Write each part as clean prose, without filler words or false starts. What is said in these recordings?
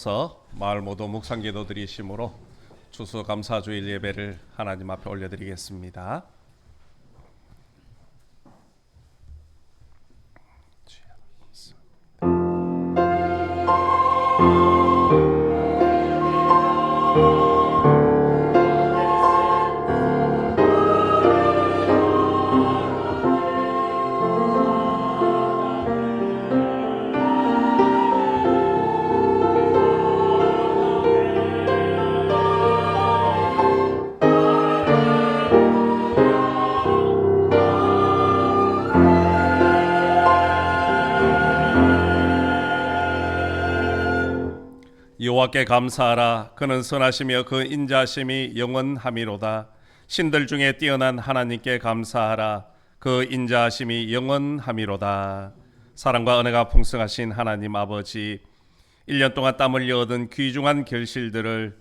이어서 마을 모두 묵상기도 드리심으로 추수감사주일 예배를 하나님 앞에 올려드리겠습니다. 여호와께 감사하라. 그는 선하시며 그 인자하심이 영원함이로다. 신들 중에 뛰어난 하나님께 감사하라. 그 인자하심이 영원함이로다. 사랑과 은혜가 풍성하신 하나님 아버지, 1년 동안 땀 흘려 얻은 귀중한 결실들을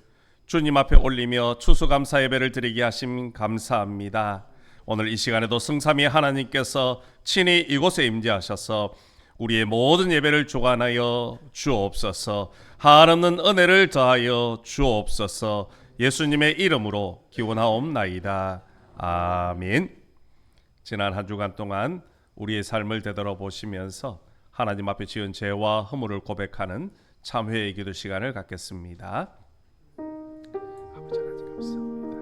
주님 앞에 올리며 추수감사 예배를 드리게 하심 감사합니다. 오늘 이 시간에도 성삼위 하나님께서 친히 이곳에 임재하셔서 우리의 모든 예배를 주관하여 주옵소서. 한없는 은혜를 더하여 주옵소서. 예수님의 이름으로 기원하옵나이다. 아멘. 지난 한 주간 동안 우리의 삶을 되돌아보시면서 하나님 앞에 지은 죄와 허물을 고백하는 참회의 기도 시간을 갖겠습니다. 아버지 하나님 감사합니다.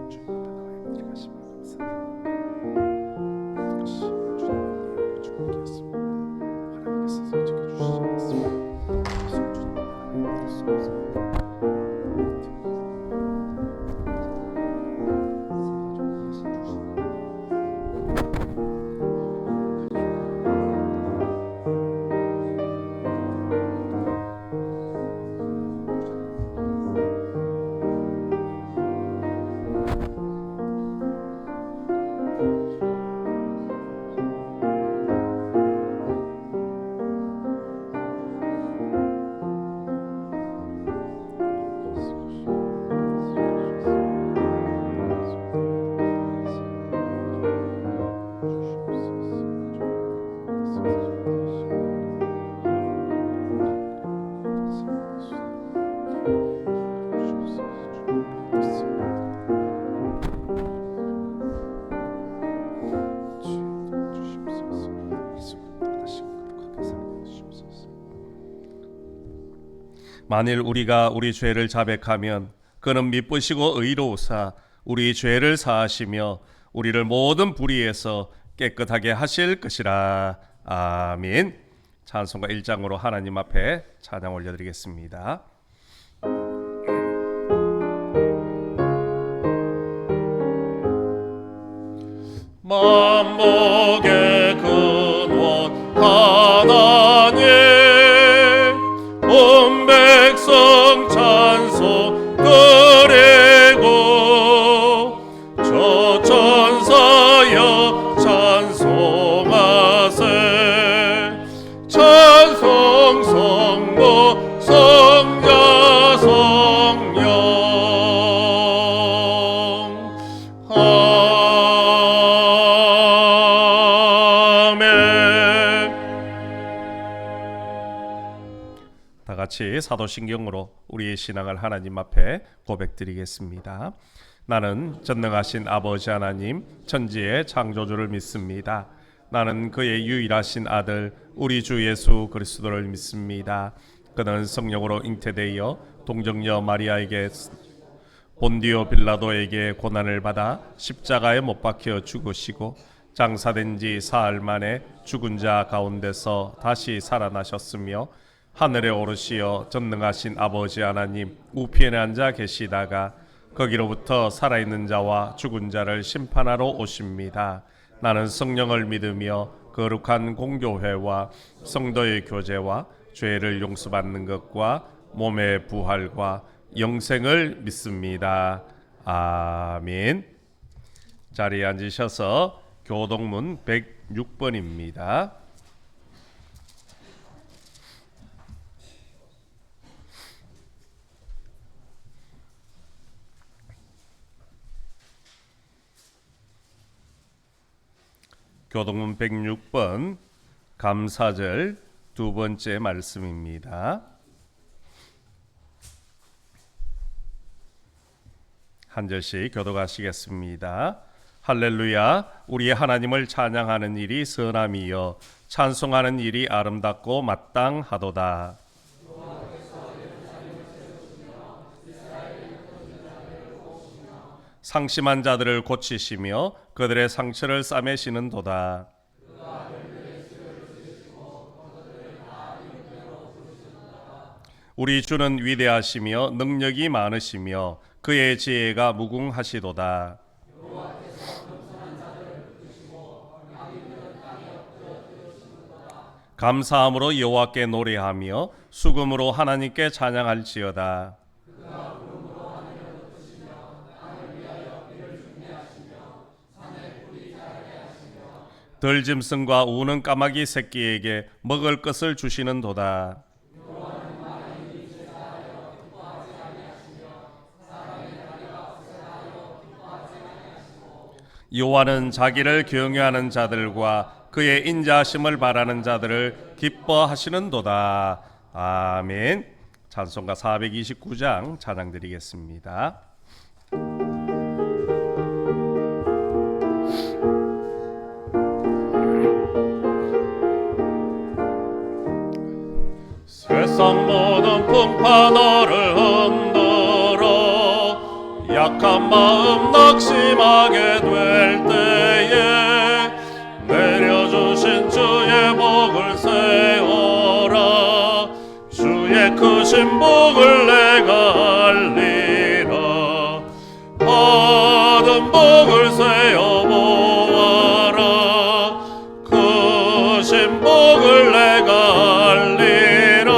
주님 앞에 나와 예배드리게 하심을 감사합니다. 하나님께서 지켜주시지 않았습니다. 주님 하나님 믿을 수 없습니다. 만일 우리가 우리 죄를 자백하면 그는 미쁘시고 의로우사 우리 죄를 사하시며 우리를 모든 불의에서 깨끗하게 하실 것이라. 아멘. 찬송가 1장으로 하나님 앞에 찬양 올려드리겠습니다. 만복의 근원 하나님, 온 백성 찬송 드리고 저 천사여 찬송하세. 찬송 성모 성자 성령 아멘. 다 같이 사도신경으로 우리의 신앙을 하나님 앞에 고백드리겠습니다. 나는 전능하신 아버지 하나님 천지의 창조주를 믿습니다. 나는 그의 유일하신 아들 우리 주 예수 그리스도를 믿습니다. 그는 성령으로 잉태되어 동정녀 마리아에게 본디오 빌라도에게 고난을 받아 십자가에 못 박혀 죽으시고 장사된 지 사흘 만에 죽은 자 가운데서 다시 살아나셨으며 하늘에 오르시어 전능하신 아버지 하나님 우편에 앉아 계시다가 거기로부터 살아있는 자와 죽은 자를 심판하러 오십니다. 나는 성령을 믿으며 거룩한 공교회와 성도의 교제와 죄를 용서받는 것과 몸의 부활과 영생을 믿습니다. 아멘. 자리에 앉으셔서 교동문 106번입니다. 교동문 106번 감사절 두 번째 말씀입니다. 한 절씩 교독하시겠습니다. 할렐루야, 우리 하나님을 찬양하는 일이 선함이여 찬송하는 일이 아름답고 마땅하도다. 상심한 자들을 고치시며 그들의 상처를 싸매시는도다. 우리 주는 위대하시며 능력이 많으시며 그의 지혜가 무궁하시도다. 감사함으로 여호와께 노래하며 수금으로 하나님께 찬양할지어다. 들짐승과 우는 까마귀 새끼에게 먹을 것을 주시는도다. 여호와는 자기를 경외하는 자들과 그의 인자하심을 바라는 자들을 기뻐하시는도다. 아멘. 찬송가 429장 찬양 드리겠습니다. 세상 모든 풍파 너를 흔들어 약한 마음 낙심하게 될 때에 내려주신 주의 복을 세워라. 주의 크신 복을 내가 알리라. 받은 복을 세어보아라. 크신 복을 내가 알리라.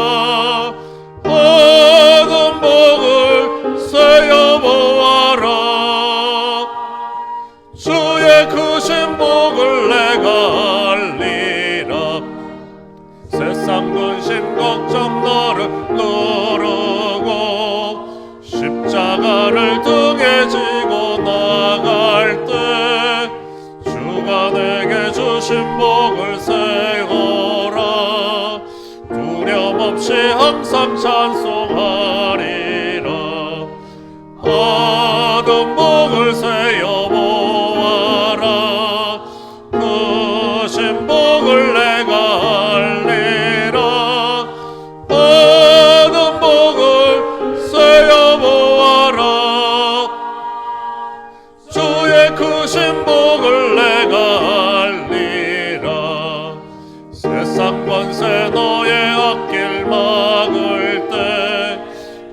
받은 복을 세어보아라. 주의 크신 복을 내가 알리라. 세상 근심 걱정 너를 누르고 십자가를 등에 지고 나갈 때 주가 내게 주신 복을 세워라. 두려움 없이 항상 찬송하리라. 받은 복을 세어보아라. 크신 복을 내가 알리라. 받은 복을 세어보아라. 주의 크신 복을 내가 알리라. 세상 권세 너의 앞길 막을 때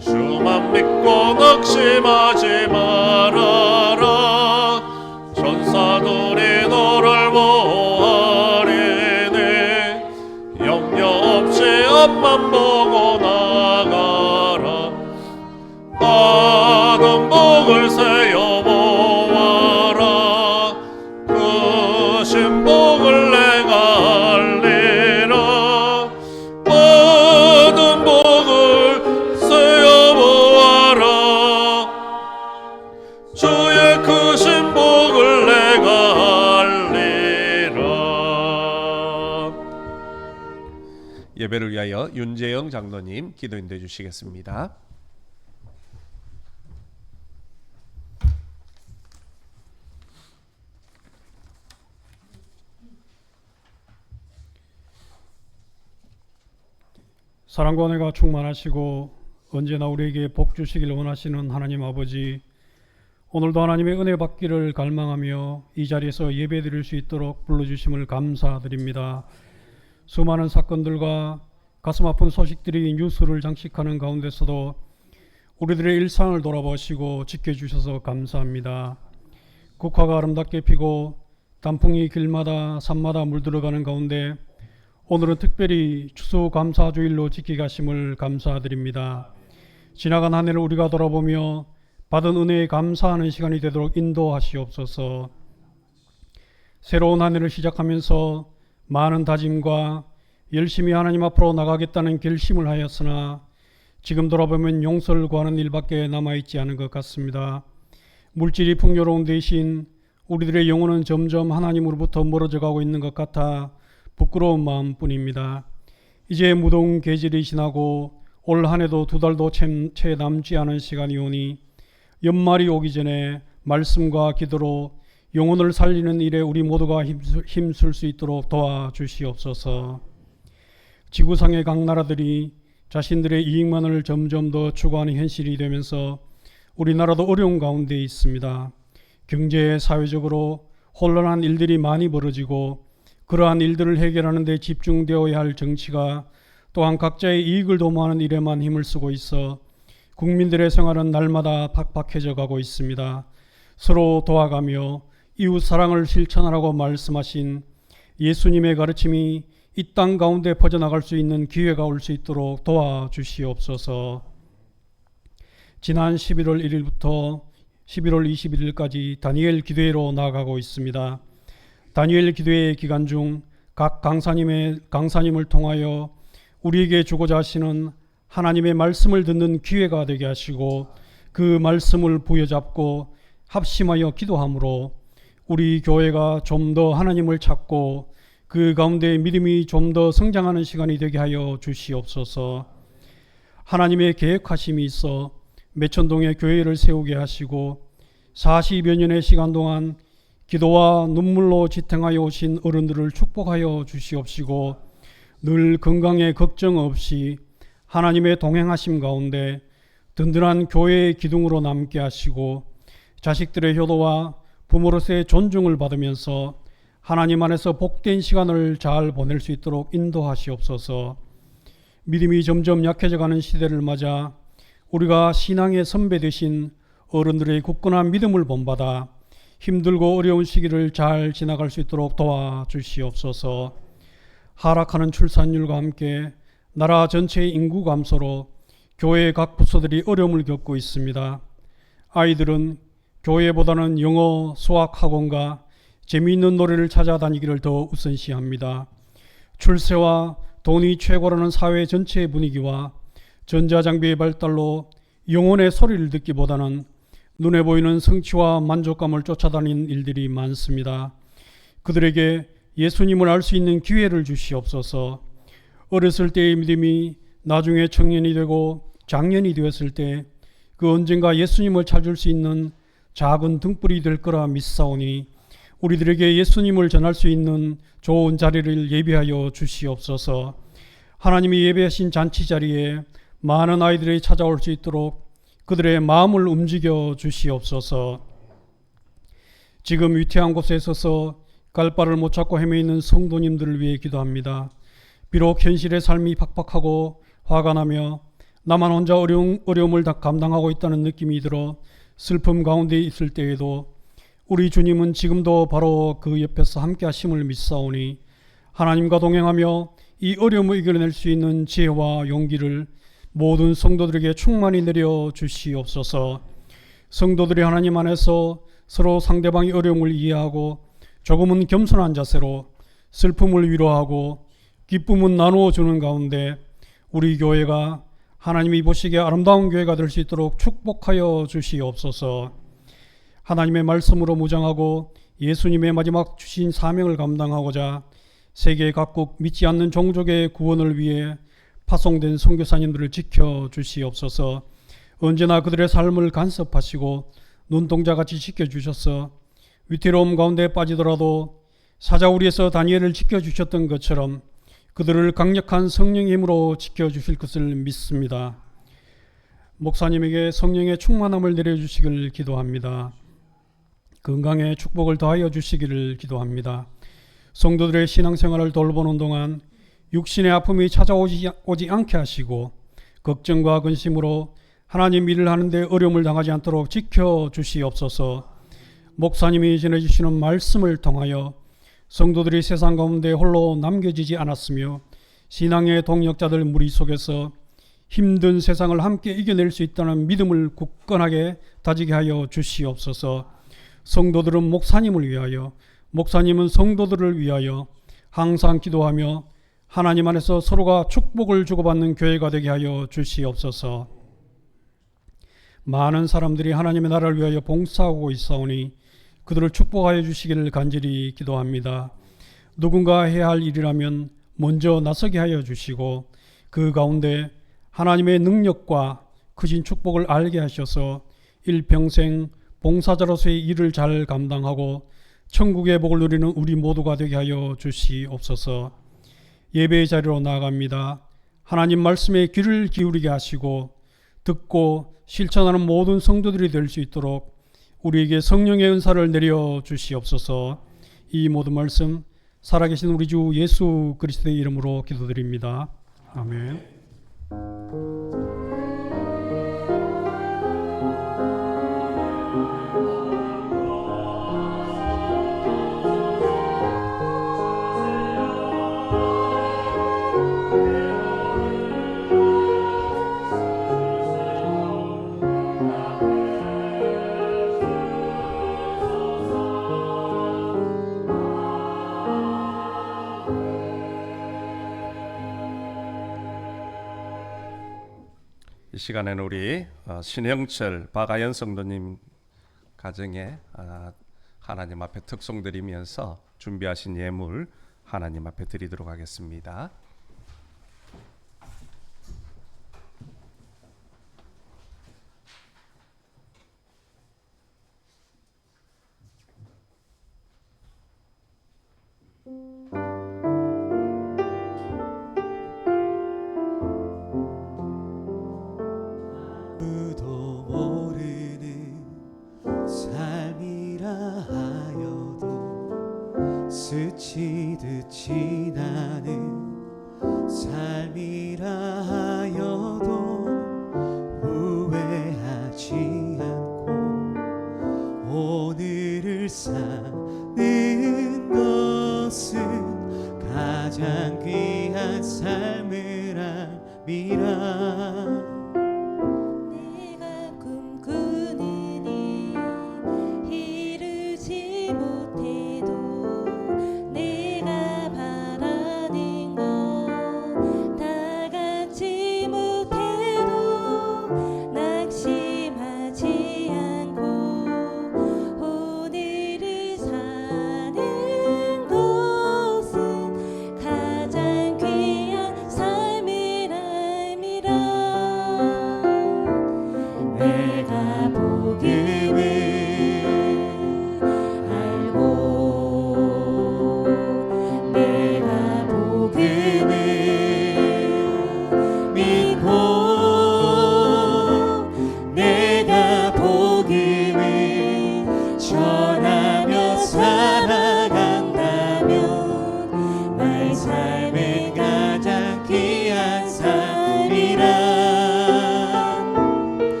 주만 믿고 낙심하지 말아라. 천사들이 너를 보호하리니 염려 없이 앞만 보고 나가라. 받은 복을 세어보아라. 크신 복을 내가 알리라. 받은 복을 세어보아라. 주의 크신 복을 내가 알리라. 예배를 위하여 윤재영 장로님 기도 인도해 주시겠습니다. 사랑과 은혜가 충만하시고 언제나 우리에게 복 주시길 원하시는 하나님 아버지, 오늘도 하나님의 은혜 받기를 갈망하며 이 자리에서 예배 드릴 수 있도록 불러주심을 감사드립니다. 수많은 사건들과 가슴 아픈 소식들이 뉴스를 장식하는 가운데서도 우리들의 일상을 돌아보시고 지켜주셔서 감사합니다. 국화가 아름답게 피고 단풍이 길마다 산마다 물들어가는 가운데 오늘은 특별히 추수감사주일로 지키가심을 감사드립니다. 지나간 한 해를 우리가 돌아보며 받은 은혜에 감사하는 시간이 되도록 인도하시옵소서. 새로운 한 해를 시작하면서 많은 다짐과 열심히 하나님 앞으로 나가겠다는 결심을 하였으나 지금 돌아보면 용서를 구하는 일밖에 남아있지 않은 것 같습니다. 물질이 풍요로운 대신 우리들의 영혼은 점점 하나님으로부터 멀어져 가고 있는 것 같아 부끄러운 마음뿐입니다. 이제 무더운 계절이 지나고 올 한 해도 2달도 채 남지 않은 시간이 오니 연말이 오기 전에 말씀과 기도로 영혼을 살리는 일에 우리 모두가 힘쓸 수 있도록 도와주시옵소서. 지구상의 각 나라들이 자신들의 이익만을 점점 더 추구하는 현실이 되면서 우리나라도 어려운 가운데 있습니다. 경제, 사회적으로 혼란한 일들이 많이 벌어지고 그러한 일들을 해결하는 데 집중되어야 할 정치가 또한 각자의 이익을 도모하는 일에만 힘을 쓰고 있어 국민들의 생활은 날마다 팍팍해져 가고 있습니다. 서로 도와가며 이웃 사랑을 실천하라고 말씀하신 예수님의 가르침이 이 땅 가운데 퍼져나갈 수 있는 기회가 올 수 있도록 도와주시옵소서. 지난 11월 1일부터 11월 21일까지 다니엘 기도회로 나아가고 있습니다. 다니엘 기도회 기간 중 각 강사님을 통하여 우리에게 주고자 하시는 하나님의 말씀을 듣는 기회가 되게 하시고 그 말씀을 부여잡고 합심하여 기도함으로 우리 교회가 좀 더 하나님을 찾고 그 가운데 믿음이 좀 더 성장하는 시간이 되게 하여 주시옵소서. 하나님의 계획하심이 있어 매천동에 교회를 세우게 하시고 40여 년의 시간 동안 기도와 눈물로 지탱하여 오신 어른들을 축복하여 주시옵시고 늘 건강에 걱정 없이 하나님의 동행하심 가운데 든든한 교회의 기둥으로 남게 하시고 자식들의 효도와 부모로서의 존중을 받으면서 하나님 안에서 복된 시간을 잘 보낼 수 있도록 인도하시옵소서. 믿음이 점점 약해져가는 시대를 맞아 우리가 신앙의 선배 되신 어른들의 굳건한 믿음을 본받아 힘들고 어려운 시기를 잘 지나갈 수 있도록 도와주시옵소서. 하락하는 출산율과 함께 나라 전체의 인구 감소로 교회 각 부서들이 어려움을 겪고 있습니다. 아이들은 교회보다는 영어, 수학 학원과 재미있는 노래를 찾아다니기를 더 우선시합니다. 출세와 돈이 최고라는 사회 전체의 분위기와 전자장비의 발달로 영혼의 소리를 듣기보다는 눈에 보이는 성취와 만족감을 쫓아다니는 일들이 많습니다. 그들에게 예수님을 알 수 있는 기회를 주시옵소서. 어렸을 때의 믿음이 나중에 청년이 되고 장년이 되었을 때 그 언젠가 예수님을 찾을 수 있는 작은 등불이 될 거라 믿사오니 우리들에게 예수님을 전할 수 있는 좋은 자리를 예비하여 주시옵소서. 하나님이 예배하신 잔치 자리에 많은 아이들이 찾아올 수 있도록 그들의 마음을 움직여 주시옵소서. 지금 위태한 곳에 서서 갈 바를 못 찾고 헤매이는 성도님들을 위해 기도합니다. 비록 현실의 삶이 팍팍하고 화가 나며 나만 혼자 어려움을 다 감당하고 있다는 느낌이 들어 슬픔 가운데 있을 때에도 우리 주님은 지금도 바로 그 옆에서 함께 하심을 믿사오니 하나님과 동행하며 이 어려움을 이겨낼 수 있는 지혜와 용기를 모든 성도들에게 충만히 내려 주시옵소서. 성도들이 하나님 안에서 서로 상대방의 어려움을 이해하고 조금은 겸손한 자세로 슬픔을 위로하고 기쁨은 나누어 주는 가운데 우리 교회가 하나님이 보시기에 아름다운 교회가 될 수 있도록 축복하여 주시옵소서. 하나님의 말씀으로 무장하고 예수님의 마지막 주신 사명을 감당하고자 세계 각국 믿지 않는 종족의 구원을 위해 파송된 선교사님들을 지켜주시옵소서. 언제나 그들의 삶을 간섭하시고 눈동자같이 지켜주셔서 위태로움 가운데 빠지더라도 사자우리에서 다니엘을 지켜주셨던 것처럼 그들을 강력한 성령의 힘으로 지켜주실 것을 믿습니다. 목사님에게 성령의 충만함을 내려주시기를 기도합니다. 건강에 축복을 더하여 주시기를 기도합니다. 성도들의 신앙생활을 돌보는 동안 육신의 아픔이 찾아오지 않게 하시고 걱정과 근심으로 하나님 일을 하는데 어려움을 당하지 않도록 지켜주시옵소서. 목사님이 전해주시는 말씀을 통하여 성도들이 세상 가운데 홀로 남겨지지 않았으며 신앙의 동역자들 무리 속에서 힘든 세상을 함께 이겨낼 수 있다는 믿음을 굳건하게 다지게 하여 주시옵소서. 성도들은 목사님을 위하여, 목사님은 성도들을 위하여 항상 기도하며 하나님 안에서 서로가 축복을 주고받는 교회가 되게 하여 주시옵소서. 많은 사람들이 하나님의 나라를 위하여 봉사하고 있사오니 그들을 축복하여 주시기를 간절히 기도합니다. 누군가 해야 할 일이라면 먼저 나서게 하여 주시고 그 가운데 하나님의 능력과 크신 축복을 알게 하셔서 일평생 봉사자로서의 일을 잘 감당하고 천국의 복을 누리는 우리 모두가 되게 하여 주시옵소서. 예배의 자리로 나아갑니다. 하나님 말씀에 귀를 기울이게 하시고 듣고 실천하는 모든 성도들이 될 수 있도록 우리에게 성령의 은사를 내려 주시옵소서. 이 모든 말씀 살아계신 우리 주 예수 그리스도의 이름으로 기도드립니다. 아멘. 이 시간에는 우리 신형철 박아연 성도님 가정에 하나님 앞에 특송 드리면서 준비하신 예물 하나님 앞에 드리도록 하겠습니다. 스치듯 지나는 삶이라 하여도 후회하지 않고 오늘을 사는 것은 가장 귀한 삶을 함이라.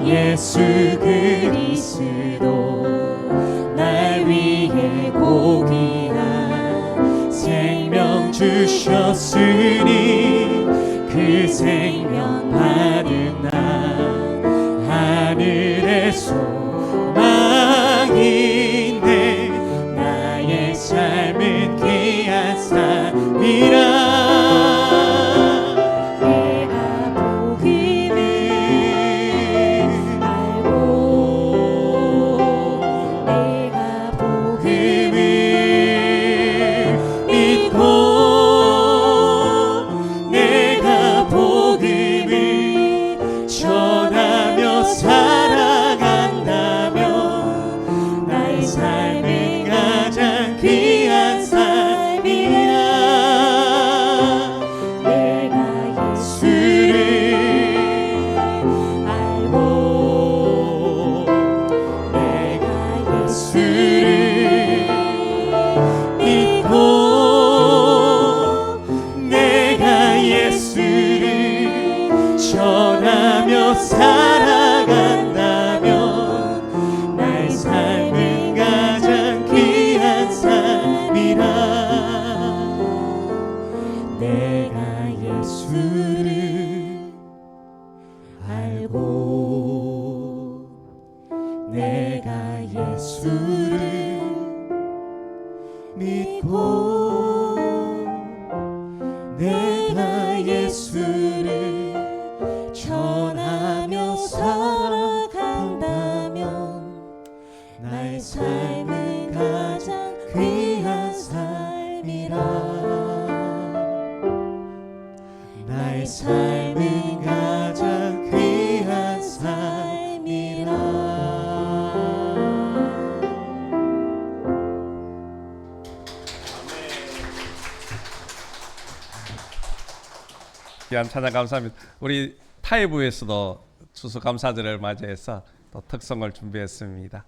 예수 그리스도 날 위해 고귀한 생명 주셨으니 그 생명 받은 나 하늘의 소망인데 나의 삶은 귀한 삶이라. 전하며 전하며 살아간다면 나의 삶은 가장 귀한 삶이라. 내가 예수를 알고 내가 예수를 믿고 내가 예수를 전하며 살아간다면 나의 삶은 가장 귀한 삶이라. 나의 삶은 가장 귀한 삶이라. 귀한 찬양 감사합니다. 우리 타이부에서도 추수감사절을 맞이해서 또 특송을 준비했습니다.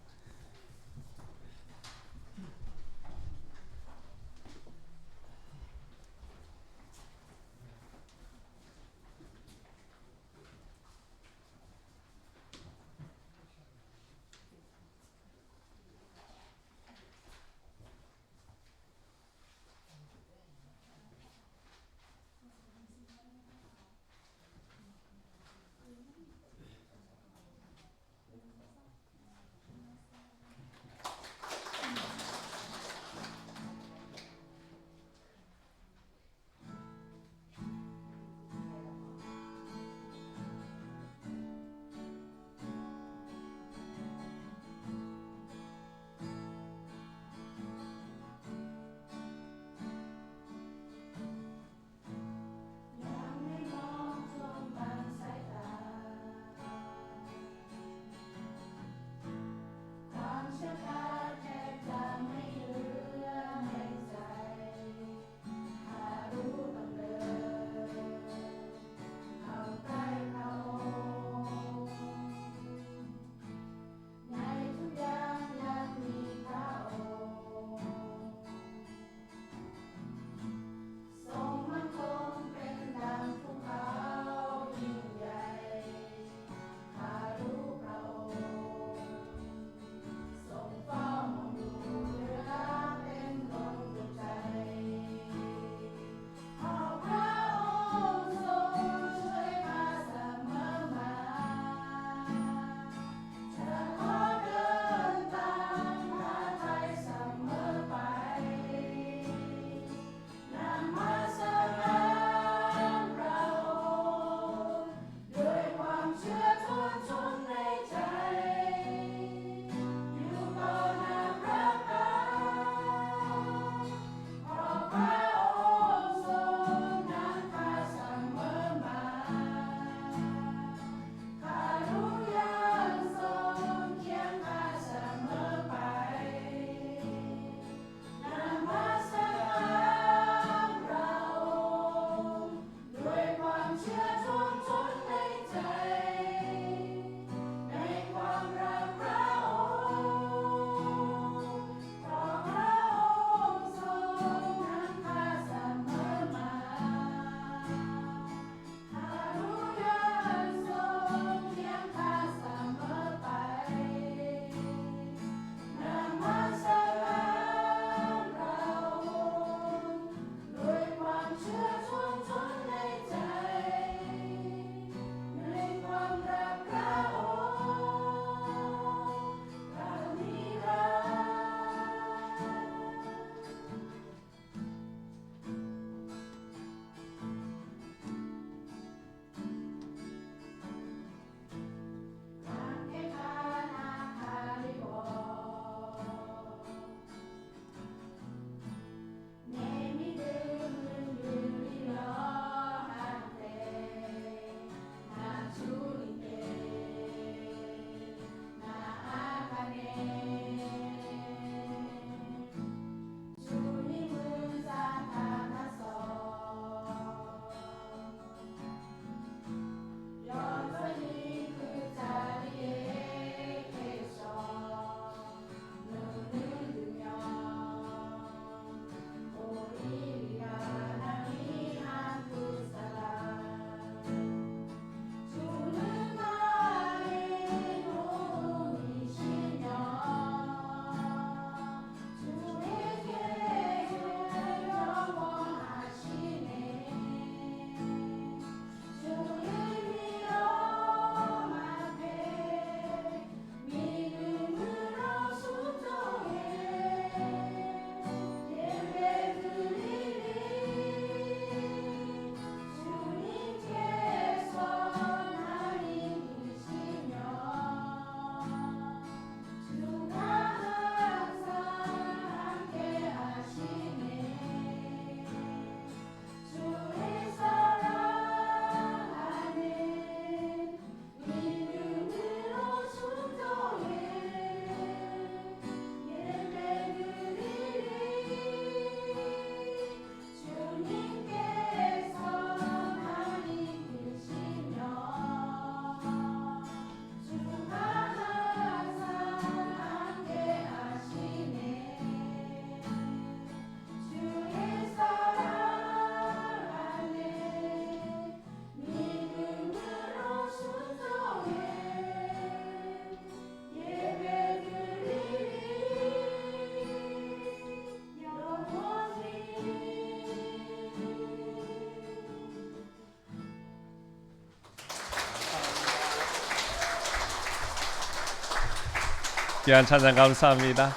귀한 찬양 감사합니다.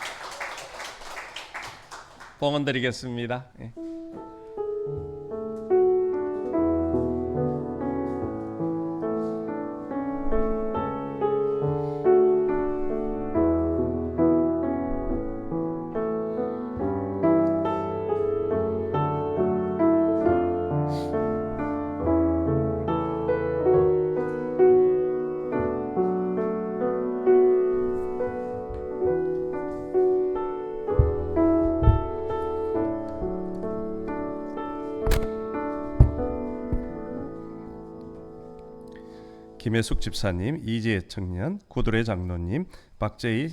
봉헌 드리겠습니다. 예. 김혜숙 집사님, 이지혜 청년, 구두레 장로님, 박재희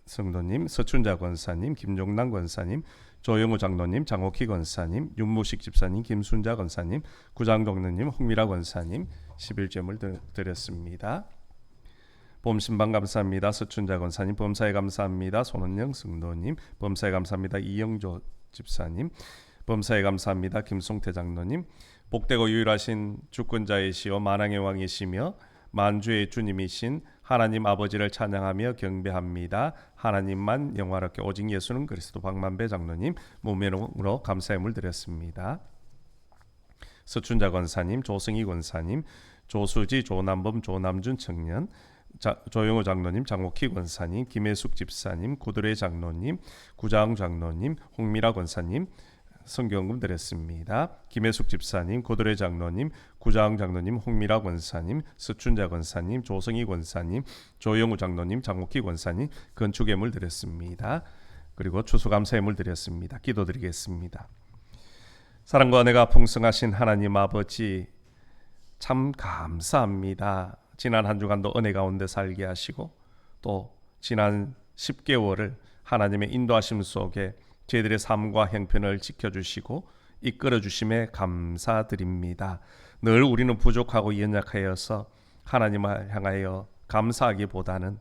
성도님, 서춘자 권사님, 김종남 권사님, 조영우 장로님, 장옥희 권사님, 윤무식 집사님, 김순자 권사님, 구장 장로님, 홍미라 권사님 11점을 드렸습니다. 봄신방 감사합니다. 서춘자 권사님, 범사에 감사합니다. 손은영 성도님, 범사에 감사합니다. 이영조 집사님, 범사에 감사합니다. 김송태 장로님, 복되고 유일하신 주권자이시오 만왕의 왕이시며 만주의 주님이신 하나님 아버지를 찬양하며 경배합니다. 하나님만 영화롭게 오직 예수는 그리스도 박만배 장로님 무면으로 감사의 물 드렸습니다. 서춘자 권사님, 조승희 권사님, 조수지, 조남범, 조남준 청년, 조영호 장로님, 장옥희 권사님, 김혜숙 집사님, 구두레 장로님, 구장 장로님, 홍미라 권사님 성경금 드렸습니다. 김혜숙 집사님, 고도레 장로님, 구장 장로님, 홍미라 권사님, 서춘자 권사님, 조성희 권사님, 조영우 장로님, 장옥희 권사님 건축예물 드렸습니다. 그리고 추수감사예물 드렸습니다. 기도드리겠습니다. 사랑과 은혜가 풍성하신 하나님 아버지 참 감사합니다. 지난 한 주간도 은혜 가운데 살게 하시고 또 지난 10개월을 하나님의 인도하심 속에 저희들의 삶과 형편을 지켜주시고 이끌어주심에 감사드립니다. 늘 우리는 부족하고 연약하여서 하나님을 향하여 감사하기보다는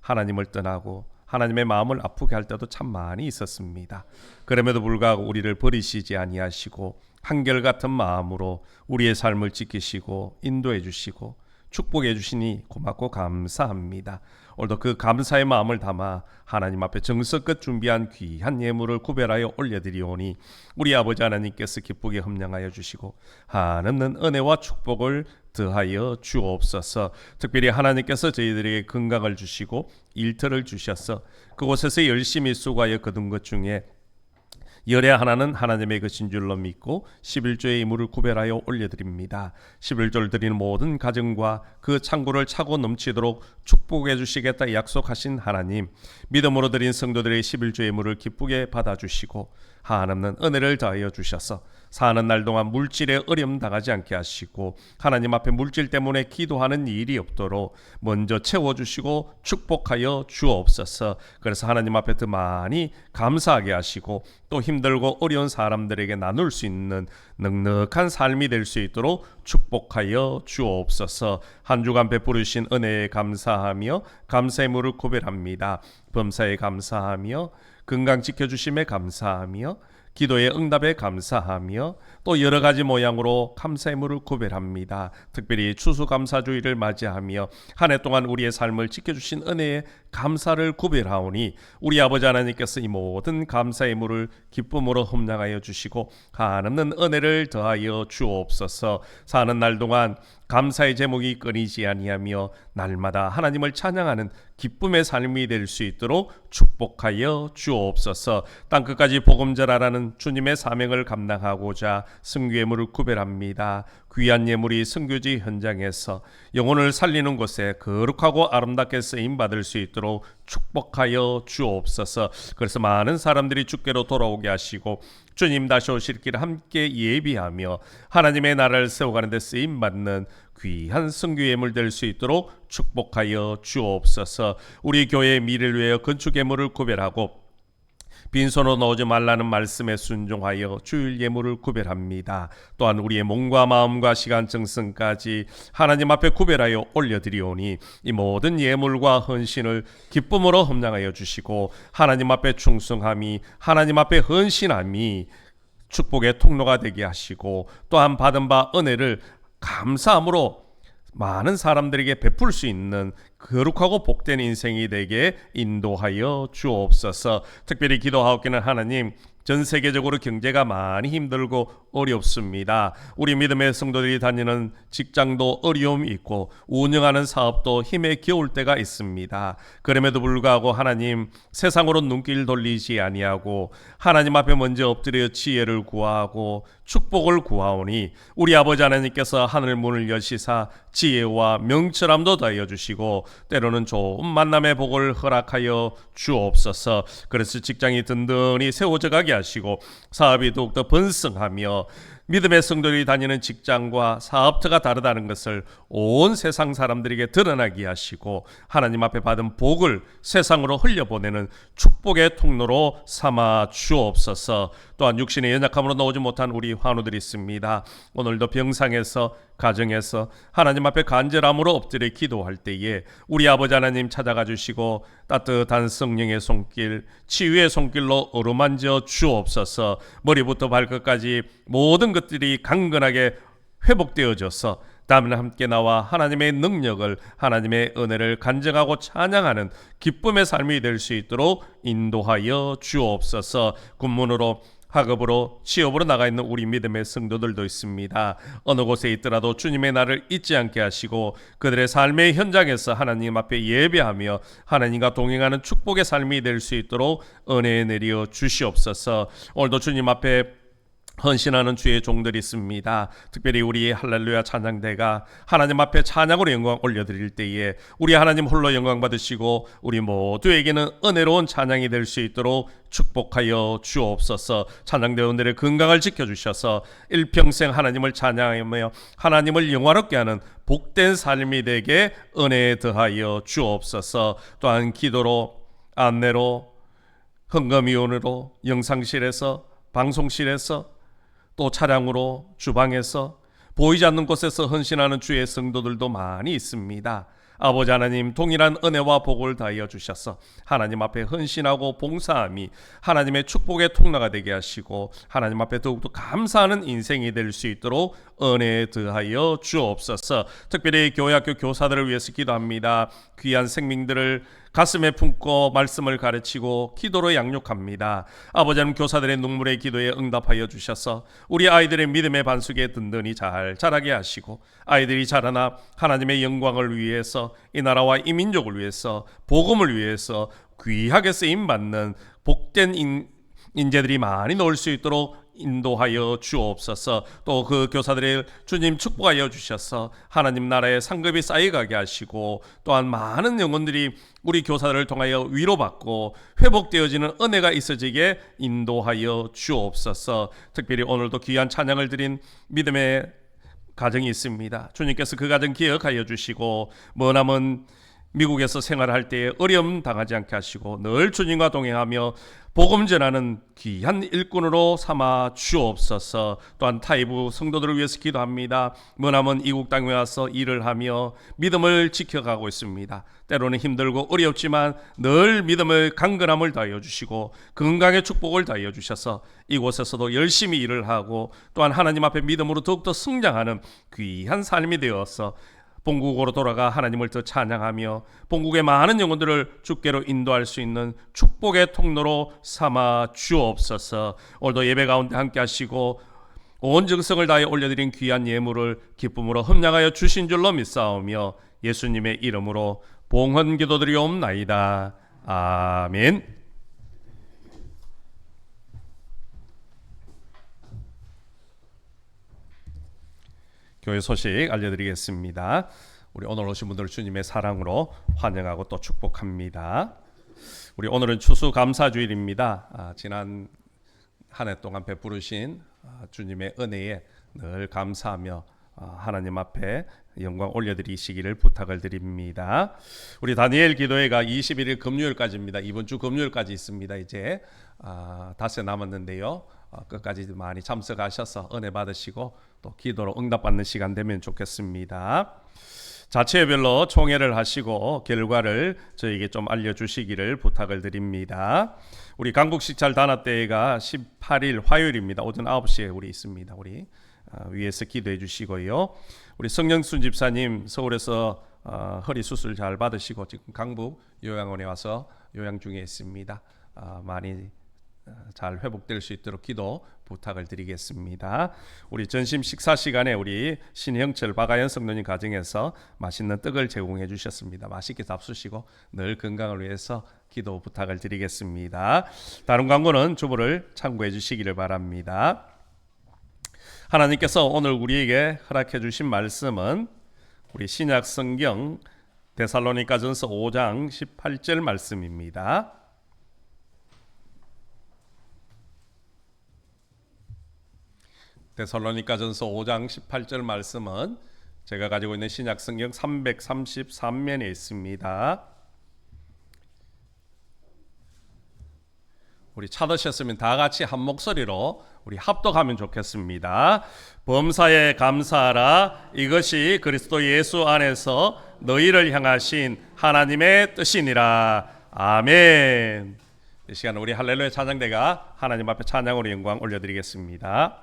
하나님을 떠나고 하나님의 마음을 아프게 할 때도 참 많이 있었습니다. 그럼에도 불구하고 우리를 버리시지 아니하시고 한결같은 마음으로 우리의 삶을 지키시고 인도해 주시고 축복해 주시니 고맙고 감사합니다. 오늘도 그 감사의 마음을 담아 하나님 앞에 정성껏 준비한 귀한 예물을 구별하여 올려드리오니 우리 아버지 하나님께서 기쁘게 흠량하여 주시고 한없는 은혜와 축복을 더하여 주옵소서. 특별히 하나님께서 저희들에게 건강을 주시고 일터를 주셔서 그곳에서 열심히 수고하여 거둔 것 중에 열의 하나는 하나님의 것인 줄로 믿고 11조의 이물을 구별하여 올려드립니다. 11조를 드리는 모든 가정과 그 창고를 차고 넘치도록 축복해 주시겠다 약속하신 하나님, 믿음으로 드린 성도들의 11조의 이물을 기쁘게 받아주시고 한없는 은혜를 더하여 주셔서 사는 날 동안 물질에 어려움 당하지 않게 하시고 하나님 앞에 물질 때문에 기도하는 일이 없도록 먼저 채워주시고 축복하여 주옵소서. 그래서 하나님 앞에 더 많이 감사하게 하시고 또 힘들고 어려운 사람들에게 나눌 수 있는 넉넉한 삶이 될 수 있도록 축복하여 주옵소서. 한 주간 베풀으신 은혜에 감사하며 감사의 물을 고백합니다. 범사에 감사하며 건강 지켜주심에 감사하며 기도의 응답에 감사하며 또 여러 가지 모양으로 감사의 물을 구별합니다. 특별히 추수감사주의를 맞이하며 한 해 동안 우리의 삶을 지켜주신 은혜에 감사를 구별하오니 우리 아버지 하나님께서 이 모든 감사의 물을 기쁨으로 흠량하여 주시고 한없는 은혜를 더하여 주옵소서. 사는 날 동안 감사의 제목이 끊이지 아니하며 날마다 하나님을 찬양하는 기쁨의 삶이 될 수 있도록 축복하여 주옵소서. 땅끝까지 복음 전하라는 주님의 사명을 감당하고자 승규 예물을 구별합니다. 귀한 예물이 선교지 현장에서 영혼을 살리는 곳에 거룩하고 아름답게 쓰임받을 수 있도록 축복하여 주옵소서. 그래서 많은 사람들이 주께로 돌아오게 하시고 주님 다시 오실 길을 함께 예비하며 하나님의 나라를 세워가는 데 쓰임받는 귀한 선교 예물 될 수 있도록 축복하여 주옵소서. 우리 교회의 미래를 위하여 건축 예물을 구별하고 빈손으로 나오지 말라는 말씀에 순종하여 주일 예물을 구별합니다. 또한 우리의 몸과 마음과 시간 정성까지 하나님 앞에 구별하여 올려드리오니 이 모든 예물과 헌신을 기쁨으로 흠량하여 주시고 하나님 앞에 충성함이 하나님 앞에 헌신함이 축복의 통로가 되게 하시고 또한 받은 바 은혜를 감사함으로 많은 사람들에게 베풀 수 있는 거룩하고 복된 인생이 되게 인도하여 주옵소서. 특별히 기도하옵기는 하나님, 전 세계적으로 경제가 많이 힘들고 어렵습니다. 우리 믿음의 성도들이 다니는 직장도 어려움이 있고 운영하는 사업도 힘에 겨울 때가 있습니다. 그럼에도 불구하고 하나님, 세상으로 눈길 돌리지 아니하고 하나님 앞에 먼저 엎드려 지혜를 구하고 축복을 구하오니 우리 아버지 하나님께서 하늘 문을 여시사 지혜와 명철함도 더하여 주시고 때로는 좋은 만남의 복을 허락하여 주옵소서. 그래서 직장이 든든히 세워져 가게 하시고 사업이 더욱더 번성하며 믿음의 성도들이 다니는 직장과 사업터가 다르다는 것을 온 세상 사람들에게 드러나게 하시고 하나님 앞에 받은 복을 세상으로 흘려보내는 축복의 통로로 삼아 주옵소서. 또한 육신의 연약함으로 나오지 못한 우리 환우들이 있습니다. 오늘도 병상에서 가정에서 하나님 앞에 간절함으로 엎드려 기도할 때에 우리 아버지 하나님 찾아가 주시고 따뜻한 성령의 손길, 치유의 손길로 어루만져 주옵소서. 머리부터 발끝까지 모든 것들이 강건하게 회복되어져서 다음에 함께 나와 하나님의 능력을, 하나님의 은혜를 간증하고 찬양하는 기쁨의 삶이 될 수 있도록 인도하여 주옵소서. 군문으로, 학업으로, 취업으로 나가 있는 우리 믿음의 성도들도 있습니다. 어느 곳에 있더라도 주님의 날을 잊지 않게 하시고 그들의 삶의 현장에서 하나님 앞에 예배하며 하나님과 동행하는 축복의 삶이 될 수 있도록 은혜 내려 주시옵소서. 오늘도 주님 앞에 헌신하는 주의 종들이 있습니다. 특별히 우리 할렐루야 찬양대가 하나님 앞에 찬양으로 영광 올려드릴 때에 우리 하나님 홀로 영광 받으시고 우리 모두에게는 은혜로운 찬양이 될 수 있도록 축복하여 주옵소서. 찬양대원들의 건강을 지켜주셔서 일평생 하나님을 찬양하며 하나님을 영화롭게 하는 복된 삶이 되게 은혜 더하여 주옵소서. 또한 기도로, 안내로, 헌금위원으로, 영상실에서, 방송실에서, 또 차량으로, 주방에서, 보이지 않는 곳에서 헌신하는 주의 성도들도 많이 있습니다. 아버지 하나님, 동일한 은혜와 복을 다하여 주셔서 하나님 앞에 헌신하고 봉사함이 하나님의 축복의 통로가 되게 하시고 하나님 앞에 더욱더 감사하는 인생이 될 수 있도록 은혜 더하여 주옵소서. 특별히 교회학교 교사들을 위해서 기도합니다. 귀한 생명들을 가슴에 품고 말씀을 가르치고 기도로 양육합니다. 아버지 하나님, 교사들의 눈물의 기도에 응답하여 주셔서 우리 아이들의 믿음의 반석에 든든히 잘 자라게 하시고 아이들이 자라나 하나님의 영광을 위해서, 이 나라와 이 민족을 위해서, 복음을 위해서 귀하게 쓰임받는 복된 인재들이 많이 나올 수 있도록 인도하여 주옵소서. 또 그 교사들의 주님 축복하여 주셔서 하나님 나라의 상급이 쌓여가게 하시고 또한 많은 영혼들이 우리 교사들을 통하여 위로받고 회복되어지는 은혜가 있어지게 인도하여 주옵소서. 특별히 오늘도 귀한 찬양을 드린 믿음의 가정이 있습니다. 주님께서 그 가정 기억하여 주시고 머나먼 미국에서 생활할 때에 어려움 당하지 않게 하시고 늘 주님과 동행하며 복음 전하는 귀한 일꾼으로 삼아 주옵소서. 또한 타이부 성도들을 위해서 기도합니다. 머나먼 이국 땅에 와서 일을 하며 믿음을 지켜가고 있습니다. 때로는 힘들고 어렵지만 늘 믿음을 강건함을 다하여 주시고 건강의 축복을 다하여 주셔서 이곳에서도 열심히 일을 하고 또한 하나님 앞에 믿음으로 더욱더 성장하는 귀한 삶이 되어서 본국으로 돌아가 하나님을 더 찬양하며 본국의 많은 영혼들을 주께로 인도할 수 있는 축복의 통로로 삼아 주옵소서. 오늘도 예배 가운데 함께 하시고 온 정성을 다해 올려드린 귀한 예물을 기쁨으로 흠양하여 주신 줄로 믿사오며 예수님의 이름으로 봉헌 기도드리옵나이다. 아멘. 교회 소식 알려드리겠습니다. 우리 오늘 오신 분들 주님의 사랑으로 환영하고 또 축복합니다. 우리 오늘은 추수감사주일입니다. 지난 한 해 동안 베푸르신 주님의 은혜에 늘 감사하며 하나님 앞에 영광 올려드리시기를 부탁을 드립니다. 우리 다니엘 기도회가 21일 금요일까지입니다. 이번 주 금요일까지 있습니다. 이제 닷새 남았는데요. 끝까지 많이 참석하셔서 은혜 받으시고 또 기도로 응답받는 시간 되면 좋겠습니다. 자체별로 총회를 하시고 결과를 저에게 좀 알려주시기를 부탁을 드립니다. 우리 강국식찰 단합대회가 18일 화요일입니다. 오전 9시에 우리 있습니다. 우리 위에서 기도해 주시고요. 우리 성영순 집사님 서울에서 허리 수술 잘 받으시고 지금 강북 요양원에 와서 요양 중에 있습니다. 많이 잘 회복될 수 있도록 기도 부탁을 드리겠습니다. 우리 전심 식사 시간에 우리 신형철 박아연 성도님 가정에서 맛있는 떡을 제공해 주셨습니다. 맛있게 잡수시고 늘 건강을 위해서 기도 부탁을 드리겠습니다. 다른 광고는 주보를 참고해 주시기를 바랍니다. 하나님께서 오늘 우리에게 허락해 주신 말씀은 우리 신약 성경 데살로니가전서 5장 18절 말씀입니다. 데살로니가전서 5장 18절 말씀은 제가 가지고 있는 신약 성경 333면에 있습니다. 우리 찾으셨으면 다 같이 한 목소리로 우리 합독하면 좋겠습니다. 범사에 감사하라. 이것이 그리스도 예수 안에서 너희를 향하신 하나님의 뜻이니라. 아멘. 이 시간 우리 할렐루야 찬양대가 하나님 앞에 찬양으로 영광 올려드리겠습니다.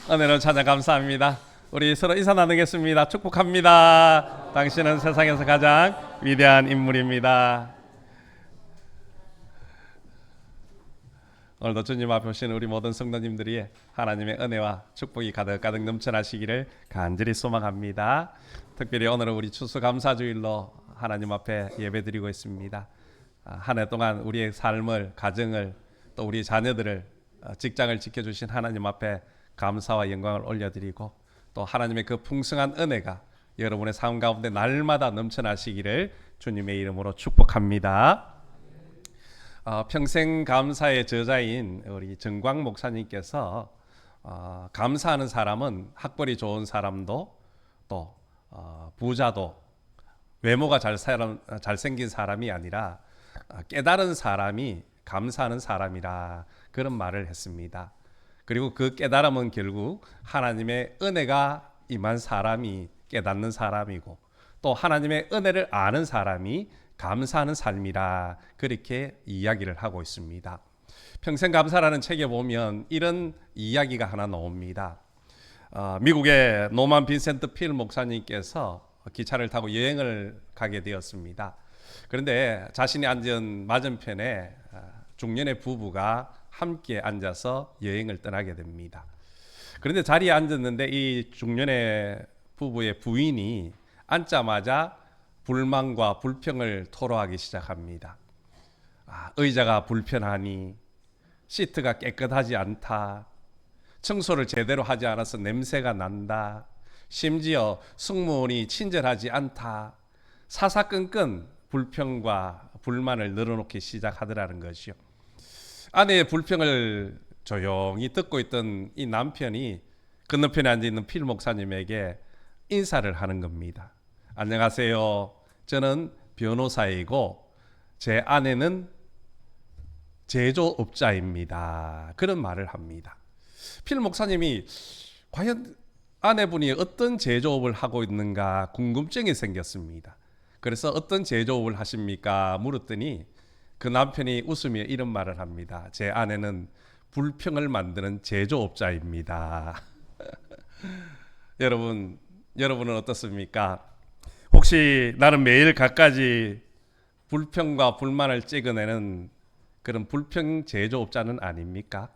은혜로운 찬양 감사합니다. 우리 서로 인사 나누겠습니다. 축복합니다. 당신은 세상에서 가장 위대한 인물입니다. 오늘도 주님 앞에 오신 우리 모든 성도님들이 하나님의 은혜와 축복이 가득가득 넘쳐나시기를 간절히 소망합니다. 특별히 오늘은 우리 추수감사주일로 하나님 앞에 예배드리고 있습니다. 한 해 동안 우리의 삶을, 가정을, 또 우리 자녀들을, 직장을 지켜주신 하나님 앞에 감사와 영광을 올려드리고, 또 하나님의 그 풍성한 은혜가 여러분의 삶 가운데 날마다 넘쳐나시기를 주님의 이름으로 축복합니다. 평생 감사의 저자인 우리 정광 목사님께서 감사하는 사람은 학벌이 좋은 사람도 또 부자도 외모가 잘생긴 사람이 아니라 깨달은 사람이 감사하는 사람이라 그런 말을 했습니다. 그리고 그 깨달음은 결국 하나님의 은혜가 임한 사람이 깨닫는 사람이고 또 하나님의 은혜를 아는 사람이 감사하는 삶이라 그렇게 이야기를 하고 있습니다. 평생 감사라는 책에 보면 이런 이야기가 하나 나옵니다. 미국의 노만 빈센트 필 목사님께서 기차를 타고 여행을 가게 되었습니다. 그런데 자신이 앉은 맞은편에 중년의 부부가 함께 앉아서 여행을 떠나게 됩니다. 그런데 자리에 앉았는데 이 중년의 부부의 부인이 앉자마자 불만과 불평을 토로하기 시작합니다. 의자가 불편하니, 시트가 깨끗하지 않다, 청소를 제대로 하지 않아서 냄새가 난다, 심지어 승무원이 친절하지 않다, 사사건건 불평과 불만을 늘어놓기 시작하더라는 것이요. 아내의 불평을 조용히 듣고 있던 이 남편이 건너편에 앉아있는 필 목사님에게 인사를 하는 겁니다. 안녕하세요. 저는 변호사이고 제 아내는 제조업자입니다. 그런 말을 합니다. 필 목사님이 과연 아내분이 어떤 제조업을 하고 있는가 궁금증이 생겼습니다. 그래서 어떤 제조업을 하십니까? 물었더니 그 남편이 웃으며 이런 말을 합니다. 제 아내는 불평을 만드는 제조업자입니다. 여러분은 어떻습니까? 혹시 나는 매일 갖가지 불평과 불만을 찍어내는 그런 불평 제조업자는 아닙니까?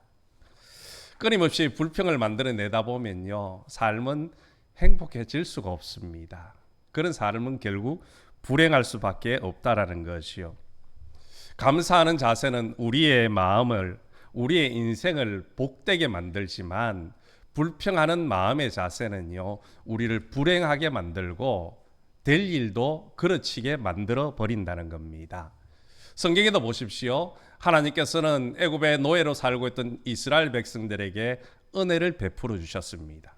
끊임없이 불평을 만들어내다 보면요, 삶은 행복해질 수가 없습니다. 그런 삶은 결국 불행할 수밖에 없다라는 것이요. 감사하는 자세는 우리의 마음을, 우리의 인생을 복되게 만들지만 불평하는 마음의 자세는요, 우리를 불행하게 만들고 될 일도 그르치게 만들어 버린다는 겁니다. 성경에도 보십시오. 하나님께서는 애굽의 노예로 살고 있던 이스라엘 백성들에게 은혜를 베풀어 주셨습니다.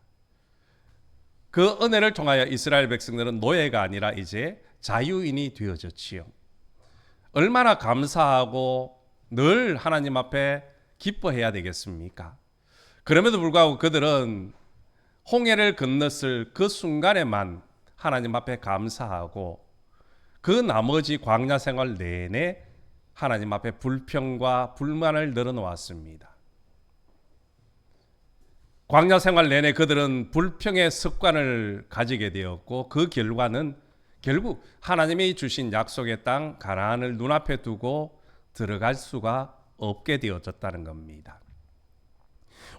그 은혜를 통하여 이스라엘 백성들은 노예가 아니라 이제 자유인이 되어졌지요. 얼마나 감사하고 늘 하나님 앞에 기뻐해야 되겠습니까? 그럼에도 불구하고 그들은 홍해를 건넜을 그 순간에만 하나님 앞에 감사하고 그 나머지 광야 생활 내내 하나님 앞에 불평과 불만을 늘어놓았습니다. 광야 생활 내내 그들은 불평의 습관을 가지게 되었고 그 결과는 결국 하나님이 주신 약속의 땅 가나안을 눈앞에 두고 들어갈 수가 없게 되어졌다는 겁니다.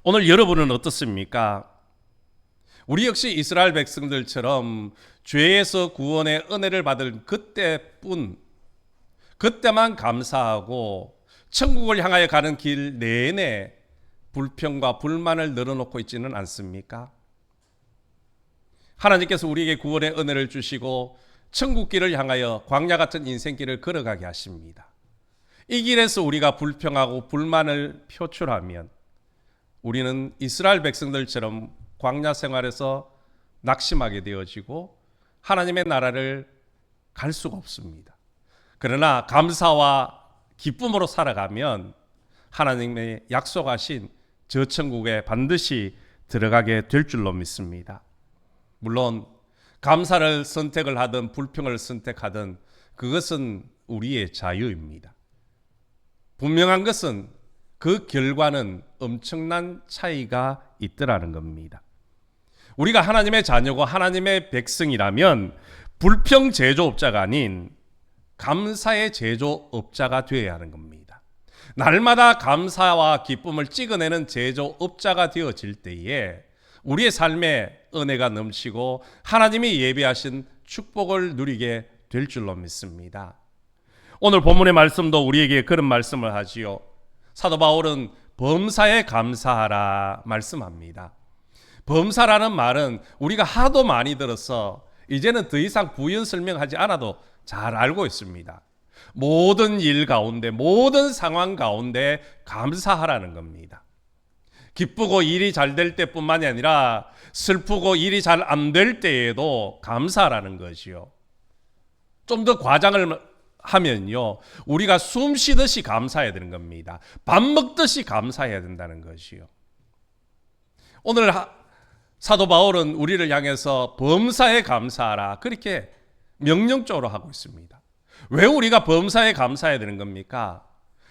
오늘 여러분은 어떻습니까? 우리 역시 이스라엘 백성들처럼 죄에서 구원의 은혜를 받을 그때만 감사하고 천국을 향하여 가는 길 내내 불평과 불만을 늘어놓고 있지는 않습니까? 하나님께서 우리에게 구원의 은혜를 주시고 천국길을 향하여 광야 같은 인생길을 걸어가게 하십니다. 이 길에서 우리가 불평하고 불만을 표출하면 우리는 이스라엘 백성들처럼 광야 생활에서 낙심하게 되어지고 하나님의 나라를 갈 수가 없습니다. 그러나 감사와 기쁨으로 살아가면 하나님의 약속하신 저 천국에 반드시 들어가게 될 줄로 믿습니다. 물론 감사를 선택을 하든 불평을 선택하든 그것은 우리의 자유입니다. 분명한 것은 그 결과는 엄청난 차이가 있더라는 겁니다. 우리가 하나님의 자녀고 하나님의 백성이라면 불평 제조업자가 아닌 감사의 제조업자가 되어야 하는 겁니다. 날마다 감사와 기쁨을 찍어내는 제조업자가 되어질 때에 우리의 삶에 은혜가 넘치고 하나님이 예비하신 축복을 누리게 될 줄로 믿습니다. 오늘 본문의 말씀도 우리에게 그런 말씀을 하지요. 사도 바울은 범사에 감사하라 말씀합니다. 범사라는 말은 우리가 하도 많이 들어서 이제는 더 이상 부연 설명하지 않아도 잘 알고 있습니다. 모든 일 가운데, 모든 상황 가운데 감사하라는 겁니다. 기쁘고 일이 잘 될 때뿐만이 아니라 슬프고 일이 잘 안 될 때에도 감사하라는 것이요. 좀 더 과장을 하면요, 우리가 숨 쉬듯이 감사해야 되는 겁니다. 밥 먹듯이 감사해야 된다는 것이요. 오늘 사도 바울은 우리를 향해서 범사에 감사하라, 그렇게 명령적으로 하고 있습니다. 왜 우리가 범사에 감사해야 되는 겁니까?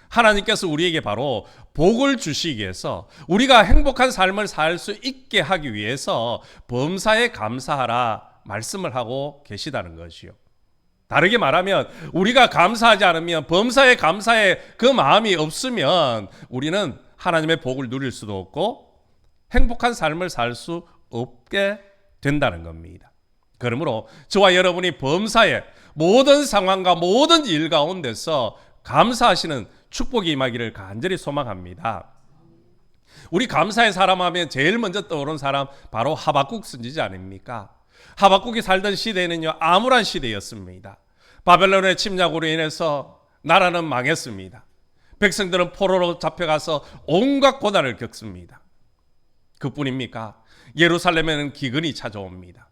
하나님께서 우리에게 바로 복을 주시기 위해서, 우리가 행복한 삶을 살 수 있게 하기 위해서 범사에 감사하라 말씀을 하고 계시다는 것이요. 다르게 말하면 우리가 감사하지 않으면, 범사에 감사의 그 마음이 없으면 우리는 하나님의 복을 누릴 수도 없고 행복한 삶을 살 수 없게 된다는 겁니다. 그러므로 저와 여러분이 범사에 모든 상황과 모든 일 가운데서 감사하시는 축복이 임하기를 간절히 소망합니다. 우리 감사의 사람 하면 제일 먼저 떠오르는 사람 바로 하박국 선지자 아닙니까? 하박국이 살던 시대는요, 암울한 시대였습니다. 바벨론의 침략으로 인해서 나라는 망했습니다. 백성들은 포로로 잡혀가서 온갖 고난을 겪습니다. 그뿐입니까? 예루살렘에는 기근이 찾아옵니다.